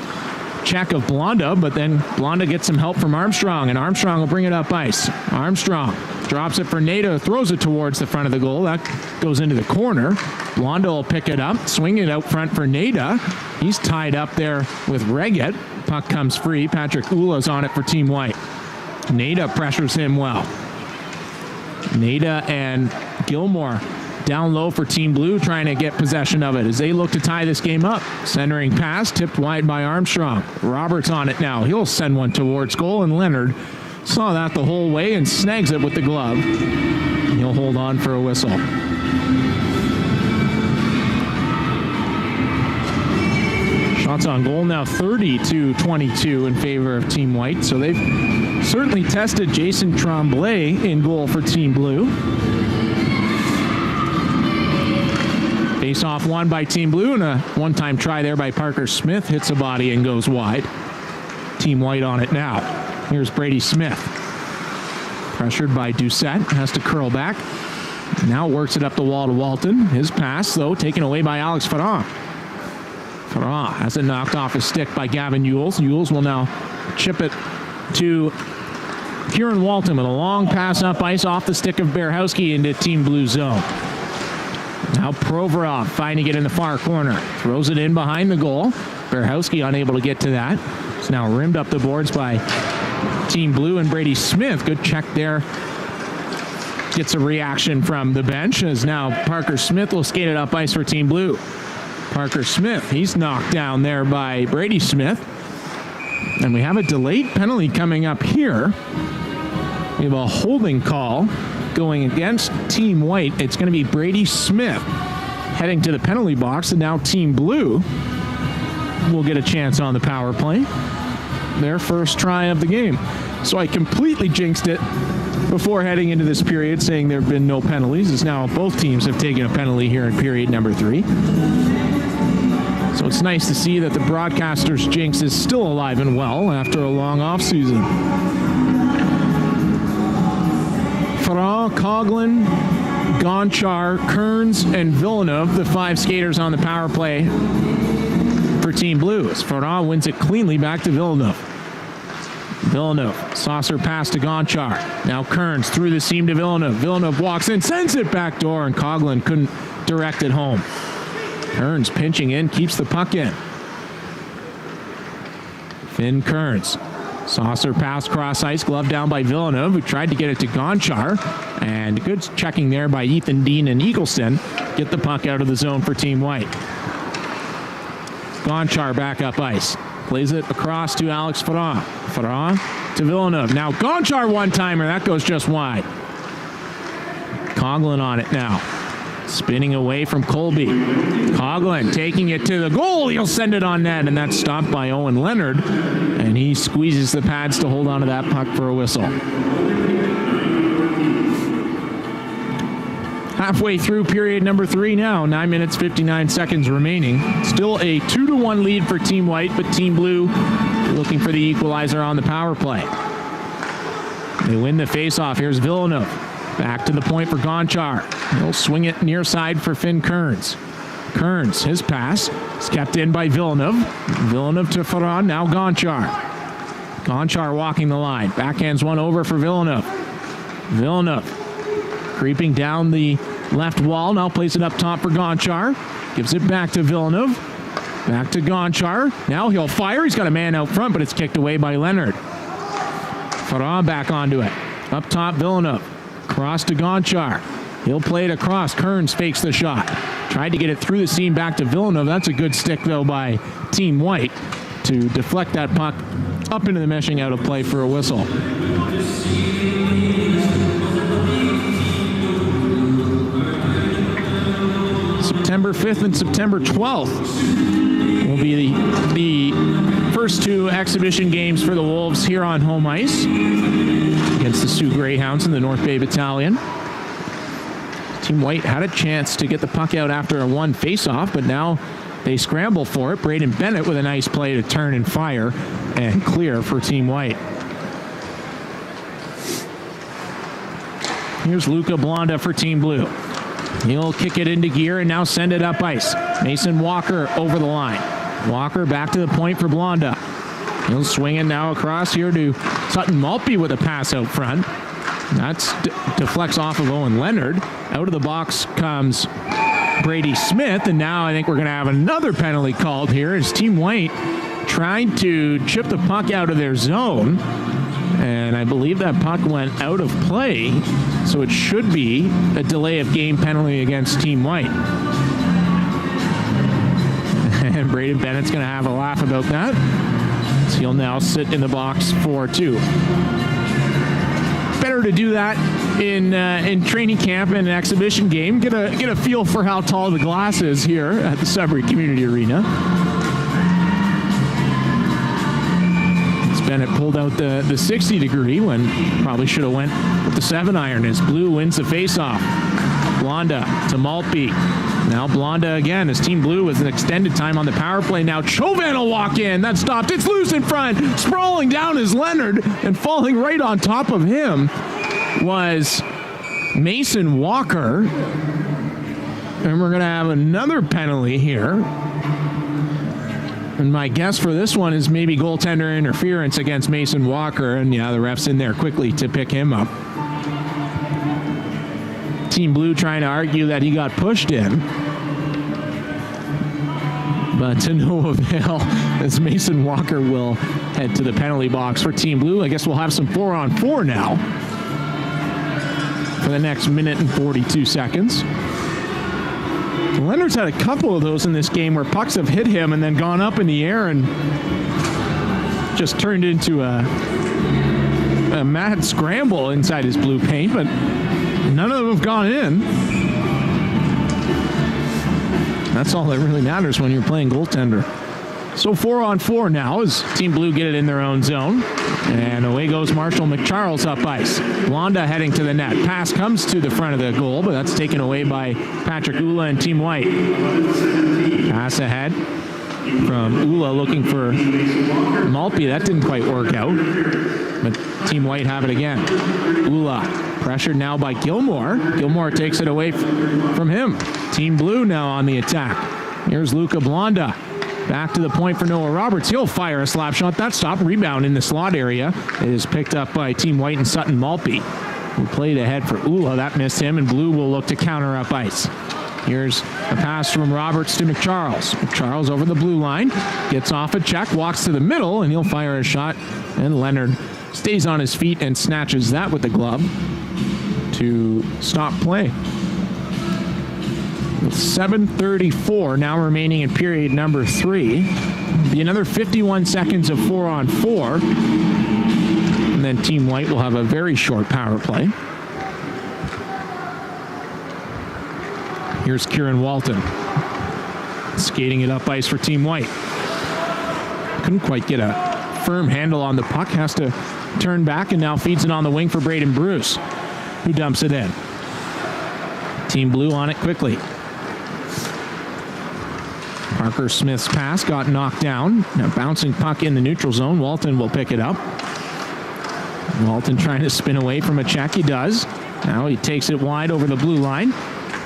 check of Blonda, but then Blonda gets some help from Armstrong, and Armstrong will bring it up ice. Armstrong drops it for Nada, throws it towards the front of the goal. That goes into the corner. Blonda will pick it up, swing it out front for Nada. He's tied up there with Reget. Puck comes free. Patrick Ula's on it for Team White. Nada pressures him well. Nada and Gilmore down low for Team Blue, trying to get possession of it as they look to tie this game up. Centering pass, tipped wide by Armstrong. Roberts on it now. He'll send one towards goal, and Leonard saw that the whole way and snags it with the glove. He'll hold on for a whistle. Shots on goal now 30-22 in favor of Team White. So they've certainly tested Jason Tremblay in goal for Team Blue. Face off won by Team Blue, and a one-time try there by Parker Smith. Hits a body and goes wide. Team White on it now. Here's Brady Smith. Pressured by Doucette. Has to curl back. Now works it up the wall to Walton. His pass, though, taken away by Alex Ferrand. Ferrand has it knocked off his stick by Gavin Yules. Yules will now chip it to Kieran Walton with a long pass up ice off the stick of Berehowski into Team Blue zone. Now Provorov finding it in the far corner. Throws it in behind the goal. Berehowski unable to get to that. It's now rimmed up the boards by Team Blue and Brady Smith. Good check there. Gets a reaction from the bench as now Parker Smith will skate it up ice for Team Blue. Parker Smith, he's knocked down there by Brady Smith. And we have a delayed penalty coming up here. We have a holding call going against Team White. It's going to be Brady Smith heading to the penalty box, and now Team Blue will get a chance on the power play. Their first try of the game. So I completely jinxed it before heading into this period, saying there have been no penalties, as now both teams have taken a penalty here in period number 3. So it's nice to see that the broadcaster's jinx is still alive and well after a long offseason. Ferrand, Coughlin, Gonchar, Kearns, and Villeneuve, the 5 skaters on the power play for Team Blue. As Ferrand wins it cleanly back to Villeneuve. Villeneuve, saucer pass to Gonchar. Now Kearns through the seam to Villeneuve. Villeneuve walks in, sends it back door, and Coughlin couldn't direct it home. Kearns pinching in, keeps the puck in. Finn Kearns. Saucer pass cross ice, glove down by Villeneuve, who tried to get it to Gonchar. And good checking there by Ethan Dean and Eagleston. Get the puck out of the zone for Team White. Gonchar back up ice. Plays it across to Alex Ferrand. Ferrand to Villeneuve. Now Gonchar one-timer. That goes just wide. Coughlin on it now. Spinning away from Colby. Coughlin taking it to the goal. He'll send it on net, and that's stopped by Owen Leonard. And he squeezes the pads to hold on to that puck for a whistle. Halfway through period number 3 now. 9 minutes, 59 seconds remaining. Still a 2-1 lead for Team White, but Team Blue looking for the equalizer on the power play. They win the faceoff. Here's Villeneuve. Back to the point for Gonchar. He'll swing it near side for Finn Kearns. Kearns, his pass is kept in by Villeneuve. Villeneuve to Ferrand, now Gonchar. Gonchar walking the line. Backhands one over for Villeneuve. Villeneuve creeping down the left wall. Now plays it up top for Gonchar. Gives it back to Villeneuve. Back to Gonchar. Now he'll fire. He's got a man out front, but it's kicked away by Leonard. Ferrand back onto it. Up top, Villeneuve. Cross to Gonchar. He'll play it across. Kearns fakes the shot. Tried to get it through the seam back to Villeneuve. That's a good stick, though, by Team White to deflect that puck up into the meshing, out of play for a whistle. September 5th and September 12th will be the first 2 exhibition games for the Wolves here on home ice against the Sioux Greyhounds in the North Bay Battalion. Team White had a chance to get the puck out after a 1 face-off, but now they scramble for it. Braden Bennett with a nice play to turn and fire and clear for Team White. Here's Luca Blonda for Team Blue. He'll kick it into gear and now send it up ice. Mason Walker over the line. Walker back to the point for Blonda. He'll swing it now across here to Sutton Maltby with a pass out front. That's deflects off of Owen Leonard. Out of the box comes Brady Smith, and now I think we're going to have another penalty called here as Team White trying to chip the puck out of their zone. And I believe that puck went out of play, so it should be a delay of game penalty against Team White. And Braden Bennett's going to have a laugh about that. So he'll now sit in the box for 2. Better to do that in training camp and an exhibition game. Get a feel for how tall the glass is here at the Sudbury Community Arena. Bennett pulled out the 60 degree when probably should have went with the 7-iron as Blue wins the faceoff. Blonda to Maltby. Now Blonda again as Team Blue with an extended time on the power play. Now Chauvin will walk in. That stopped. It's loose in front. Sprawling down is Leonard, and falling right on top of him was Mason Walker. And we're going to have another penalty here. And my guess for this one is maybe goaltender interference against Mason Walker. And yeah, the ref's in there quickly to pick him up. Team Blue trying to argue that he got pushed in. But to no avail as Mason Walker will head to the penalty box for Team Blue. I guess we'll have some 4-on-4 now for the next minute and 42 seconds. Leonard's had a couple of those in this game where pucks have hit him and then gone up in the air and just turned into a mad scramble inside his blue paint, but none of them have gone in. That's all that really matters when you're playing goaltender. So 4-on-4 now as Team Blue get it in their own zone. And away goes Marshall McCharles up ice. Blonda heading to the net. Pass comes to the front of the goal, but that's taken away by Patrick Ula and Team White. Pass ahead from Ula looking for Maltby. That didn't quite work out. But Team White have it again. Ula pressured now by Gilmore. Gilmore takes it away from him. Team Blue now on the attack. Here's Luca Blonda. Back to the point for Noah Roberts. He'll fire a slap shot. That stop. Rebound in the slot area. It is picked up by Team White and Sutton Maltby, who played ahead for Ula. That missed him, and Blue will look to counter up ice. Here's a pass from Roberts to McCharles. McCharles over the blue line. Gets off a check, walks to the middle, and he'll fire a shot. And Leonard stays on his feet and snatches that with the glove to stop play. 7:34 now remaining in period number 3. Be another 51 seconds of 4-on-4. And then Team White will have a very short power play. Here's Kieran Walton. Skating it up ice for Team White. Couldn't quite get a firm handle on the puck. Has to turn back and now feeds it on the wing for Braden Bruce, who dumps it in. Team Blue on it quickly. Parker Smith's pass got knocked down. Now bouncing puck in the neutral zone. Walton will pick it up. Walton trying to spin away from a check. He does. Now he takes it wide over the blue line.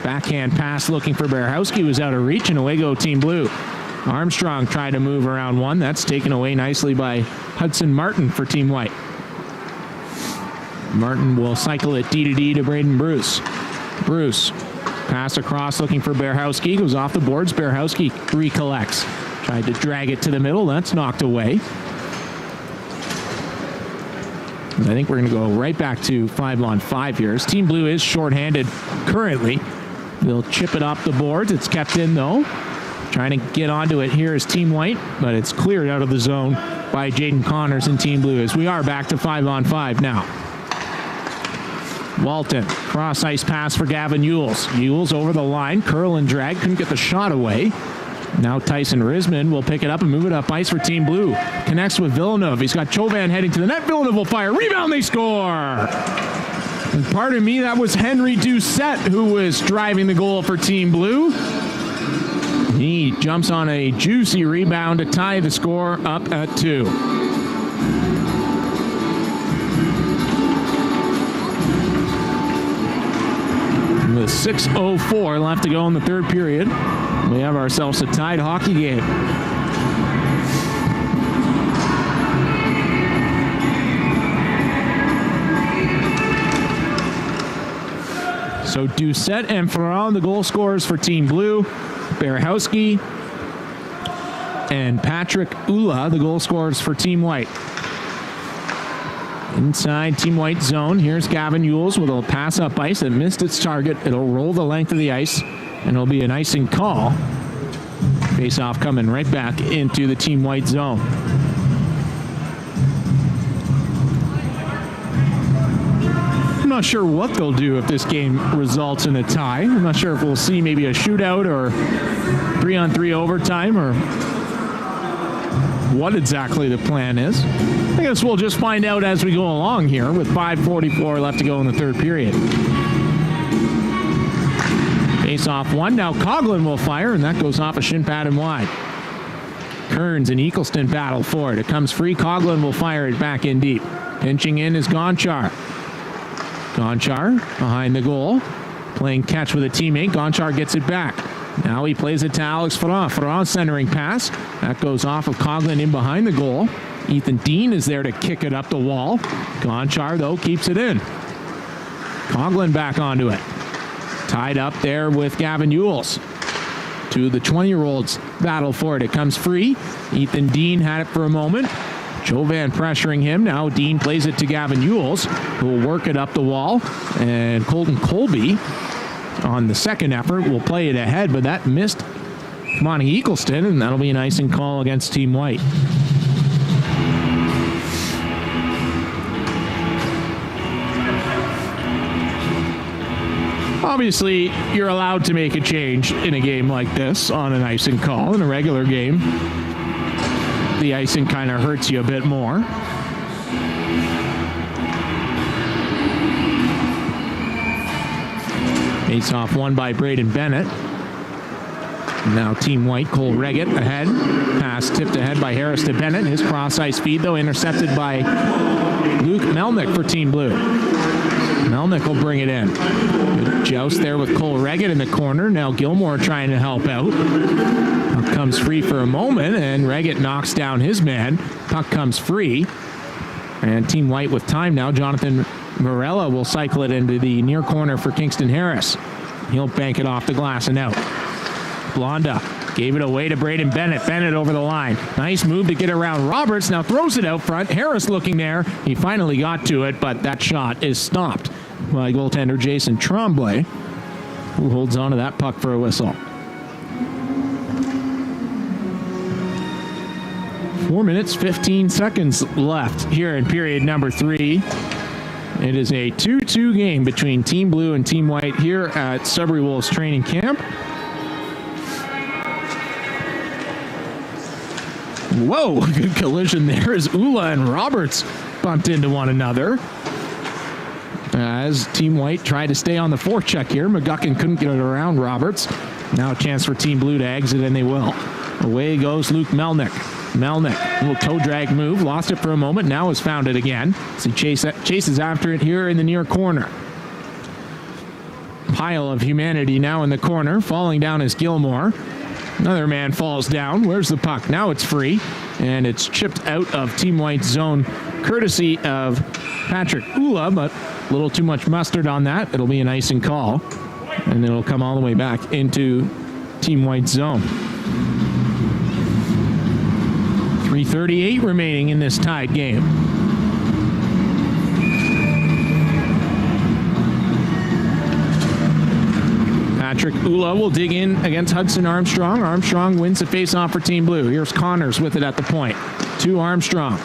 Backhand pass looking for Berehowski, was out of reach, and away go Team Blue. Armstrong tried to move around one. That's taken away nicely by Hudson Martin for Team White. Martin will cycle it D to Braden Bruce. Bruce. Pass across looking for Berehowski. Goes off the boards. Berehowski recollects. Tried to drag it to the middle. That's knocked away. I think we're going to go right back to 5-on-5 here. As Team Blue is shorthanded currently. They'll chip it off the boards. It's kept in though. Trying to get onto it here is Team White, but it's cleared out of the zone by Jaden Connors and Team Blue as we are back to 5-on-5 now. Walton, cross ice pass for Gavin Ewells. Ewells over the line, curl and drag, couldn't get the shot away. Now Tyson Risman will pick it up and move it up ice for Team Blue. Connects with Villeneuve. He's got Chauvin heading to the net. Villeneuve will fire. Rebound, they score! And pardon me, that was Henry Doucette who was driving the goal for Team Blue. He jumps on a juicy rebound to tie the score up at 2. With 6:04 left to go in the third period, we have ourselves a tied hockey game. So Doucette and Ferrand, the goal scorers for Team Blue. Berehowski and Patrick Ula, the goal scorers for Team White. Inside Team White zone, here's Gavin Yules with a pass up ice that missed its target. It'll roll the length of the ice, and it'll be an icing call. Face-off coming right back into the Team White zone. I'm not sure what they'll do if this game results in a tie. I'm not sure if we'll see maybe a shootout or 3-on-3 overtime or what exactly the plan is. I guess we'll just find out as we go along here with 5:44 left to go in the third period. Face off one. Now Coughlin will fire, and that goes off a shin pad and wide. Kearns and Eagleston battle for it. It comes free. Coughlin will fire it back in deep. Pinching in is Gonchar. Gonchar behind the goal. Playing catch with a teammate. Gonchar gets it back. Now he plays it to Alex Ferrand. Ferrand centering pass. That goes off of Coughlin in behind the goal. Ethan Dean is there to kick it up the wall. Gonchar, though, keeps it in. Coughlin back onto it. Tied up there with Gavin Yules. To the 20-year-olds battle for it. It comes free. Ethan Dean had it for a moment. Jovan pressuring him. Now Dean plays it to Gavin Yules, who will work it up the wall. And Colton Colby on the second effort will play it ahead, but that missed Monty Eagleston, and that'll be an icing call against Team White. Obviously, you're allowed to make a change in a game like this on an icing call. In a regular game, the icing kind of hurts you a bit more. Face off one by Braden Bennett. Now Team White, Cole Reggett ahead. Pass tipped ahead by Harris to Bennett. His cross-ice feed, though, intercepted by Luke Melnick for Team Blue. Melnick will bring it in. Good joust there with Cole Reggett in the corner. Now Gilmore trying to help out. Puck comes free for a moment, and Reggett knocks down his man. Puck comes free. And Team White with time now. Jonathan Morella will cycle it into the near corner for Kingston Harris. He'll bank it off the glass and out. Blonda gave it away to Braden Bennett. Bennett over the line. Nice move to get around Roberts. Now throws it out front. Harris looking there. He finally got to it, but that shot is stopped by goaltender Jason Tremblay, who holds on to that puck for a whistle. 4 minutes, 15 seconds left here in period number 3. It is a 2-2 game between Team Blue and Team White here at Sudbury Wolves training camp. Whoa, good collision there as Ula and Roberts bumped into one another. As Team White tried to stay on the forecheck here, McGuckin couldn't get it around Roberts. Now a chance for Team Blue to exit, and they will. Away goes Luke Melnick. Melnick, little toe drag move, lost it for a moment, now has found it again. As he chases after it here in the near corner. Pile of humanity now in the corner, falling down is Gilmore. Another man falls down. Where's the puck? Now it's free, and it's chipped out of Team White's zone, courtesy of Patrick Ula, but a little too much mustard on that. It'll be an icing call, and it'll come all the way back into Team White's zone. 3:38 remaining in this tied game. Patrick Ula will dig in against Hudson Armstrong. Armstrong wins the face-off for Team Blue. Here's Connors with it at the point. To Armstrong.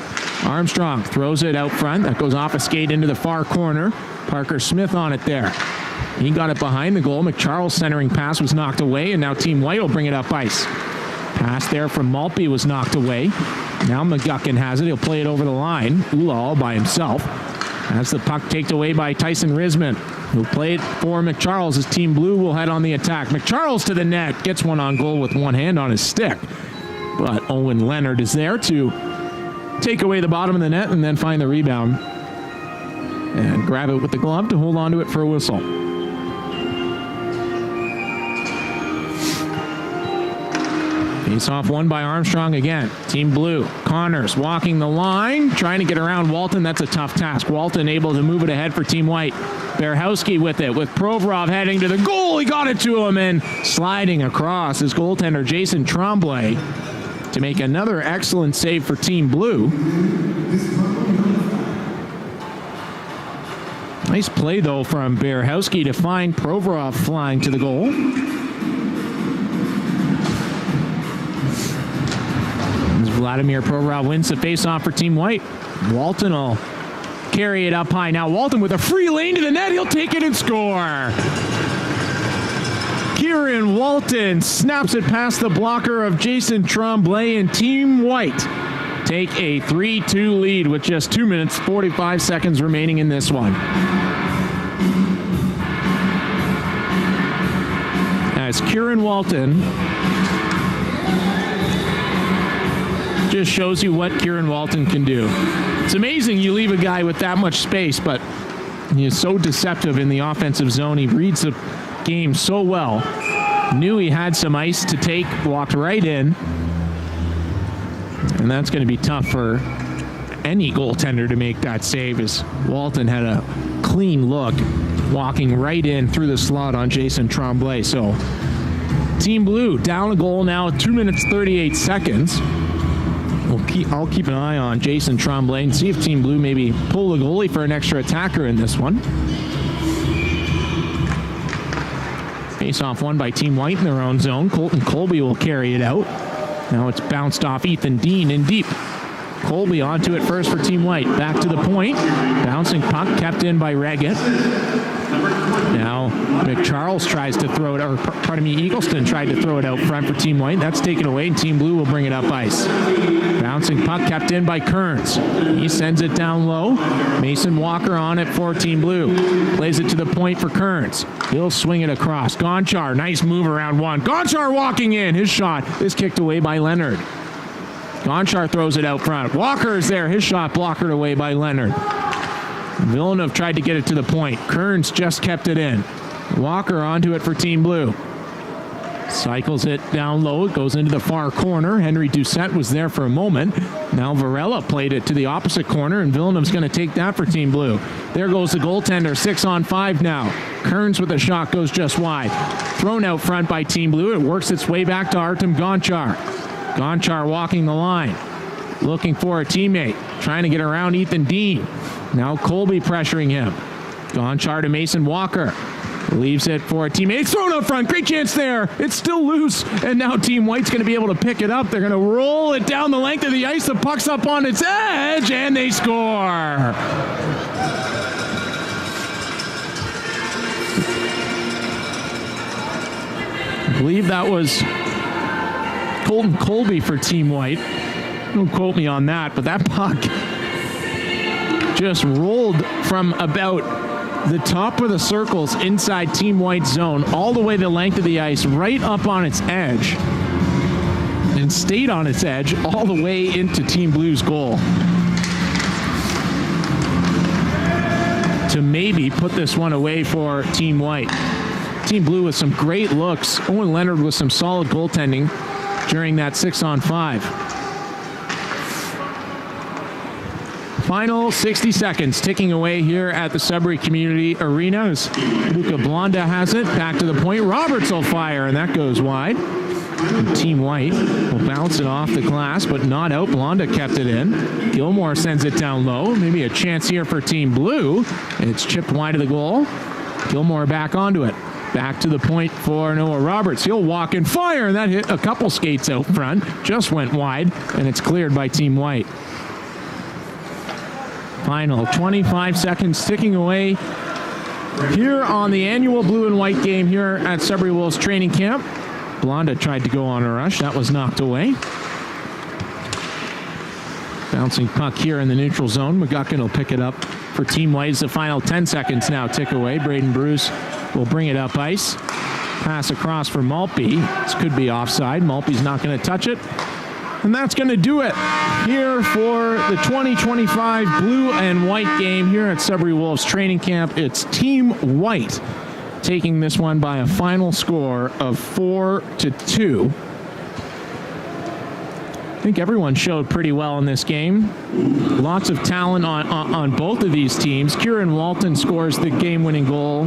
Armstrong throws it out front. That goes off a skate into the far corner. Parker Smith on it there. He got it behind the goal. McCharles' centering pass was knocked away, and now Team White will bring it up ice. Pass there from Maltby was knocked away. Now McGuckin has it. He'll play it over the line. Ula all by himself. That's the puck taken away by Tyson Risman, who'll play it for McCharles as Team Blue will head on the attack. McCharles to the net. Gets one on goal with one hand on his stick. But Owen Leonard is there to take away the bottom of the net and then find the rebound. And grab it with the glove to hold on to it for a whistle. Face off won by Armstrong again. Team Blue. Connors walking the line, trying to get around Walton. That's a tough task. Walton able to move it ahead for Team White. Berehowski with it, with Provorov heading to the goal. He got it to him, and sliding across his goaltender, Jason Tremblay, to make another excellent save for Team Blue. Nice play, though, from Berehowski to find Provorov flying to the goal. As Vladimir Provorov wins the face-off for Team White. Walton will carry it up high. Now Walton with a free lane to the net. He'll take it and score. Kieran Walton snaps it past the blocker of Jason Tremblay, and Team White take a 3-2 lead with just 2 minutes, 45 seconds remaining in this one. As Kieran Walton just shows you what Kieran Walton can do. It's amazing you leave a guy with that much space, but he is so deceptive in the offensive zone. He reads the game so well. Knew he had some ice to take, walked right in. And that's going to be tough for any goaltender to make that save, as Walton had a clean look, walking right in through the slot on Jason Tremblay. So Team Blue down a goal now, 2 minutes, 38 seconds. I'll keep an eye on Jason Tremblay and see if Team Blue maybe pull the goalie for an extra attacker in this one. Face-off won by Team White in their own zone. Colton Colby will carry it out. Now it's bounced off Ethan Dean in deep. Colby onto it first for Team White. Back to the point. Bouncing puck kept in by Reggett. Now McCharles tries to throw it, or pardon me, Eagleston tried to throw it out front for Team White. That's taken away, and Team Blue will bring it up ice. Bouncing puck kept in by Kearns. He sends it down low. Mason Walker on it for Team Blue. Plays it to the point for Kearns. He'll swing it across. Gonchar, nice move around one. Gonchar walking in. His shot is kicked away by Leonard. Gonchar throws it out front. Walker is there. His shot blockered away by Leonard. Villeneuve tried to get it to the point. Kearns just kept it in. Walker onto it for Team Blue. Cycles it down low. It goes into the far corner. Henry Doucette was there for a moment. Now Varela played it to the opposite corner, and Villeneuve's going to take that for Team Blue. There goes the goaltender. 6-on-5 now. Kearns with a shot goes just wide. Thrown out front by Team Blue. It works its way back to Artem Gonchar. Gonchar walking the line. Looking for a teammate. Trying to get around Ethan Dean. Now Colby pressuring him. Gonchar to Mason Walker. Leaves it for a teammate. It's thrown out front. Great chance there. It's still loose. And now Team White's going to be able to pick it up. They're going to roll it down the length of the ice. The puck's up on its edge, and they score. I believe that was Colton Colby for Team White. Don't quote me on that, but that puck just rolled from about the top of the circles inside Team White's zone, all the way the length of the ice, right up on its edge, and stayed on its edge all the way into Team Blue's goal to maybe put this one away for Team White. Team Blue with some great looks. Owen Leonard with some solid goaltending during that 6-on-5. Final 60 seconds ticking away here at the Sudbury Community Arena as Luca Blonda has it. Back to the point. Roberts will fire, and that goes wide. And Team White will bounce it off the glass, but not out. Blonda kept it in. Gilmore sends it down low. Maybe a chance here for Team Blue. And it's chipped wide of the goal. Gilmore back onto it. Back to the point for Noah Roberts. He'll walk and fire, and that hit a couple skates out front. Just went wide, and it's cleared by Team White. Final 25 seconds ticking away here on the annual blue and white game here at Sudbury Wolves training camp. Blonda tried to go on a rush. That was knocked away. Bouncing puck here in the neutral zone. McGuckin will pick it up for Team White. The final 10 seconds now tick away. Braden Bruce will bring it up ice. Pass across for Maltby. This could be offside. Maltby's not going to touch it. And that's going to do it here for the 2025 blue and white game here at Sudbury Wolves training camp. It's Team White taking this one by a final score of 4-2. think everyone showed pretty well in this game. Lots of talent on both of these teams. Kieran Walton scores the game-winning goal.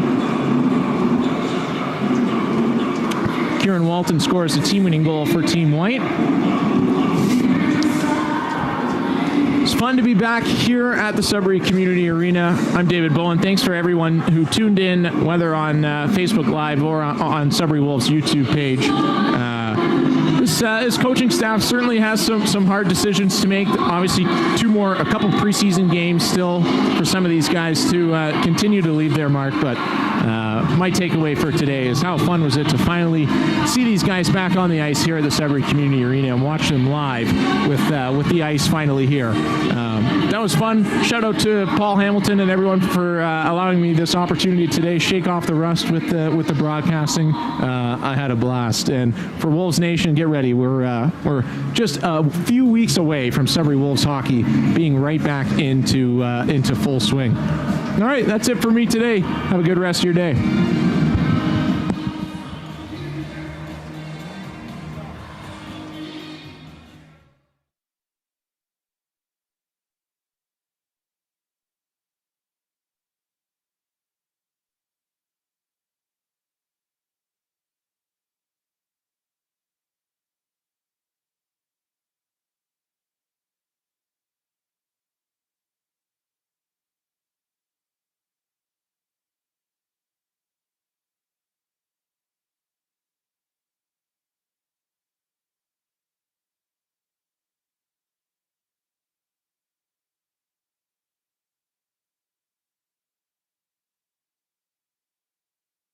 Kieran Walton scores the team-winning goal for Team White. It's fun to be back here at the Sudbury Community Arena. I'm David Bowen. Thanks for everyone who tuned in, whether on Facebook Live or on Sudbury Wolves YouTube page. This coaching staff certainly has some hard decisions to make. Obviously, a couple preseason games still for some of these guys to continue to leave their mark. But my takeaway for today is how fun was it to finally see these guys back on the ice here at the Sudbury Community Arena and watch them live with the ice finally here. That was fun. Shout out to Paul Hamilton and everyone for allowing me this opportunity today. Shake off the rust with the broadcasting. I had a blast. And for Wolves Nation, get ready. We're just a few weeks away from Sudbury Wolves hockey being right back into full swing. All right, that's it for me today. Have a good rest of your day.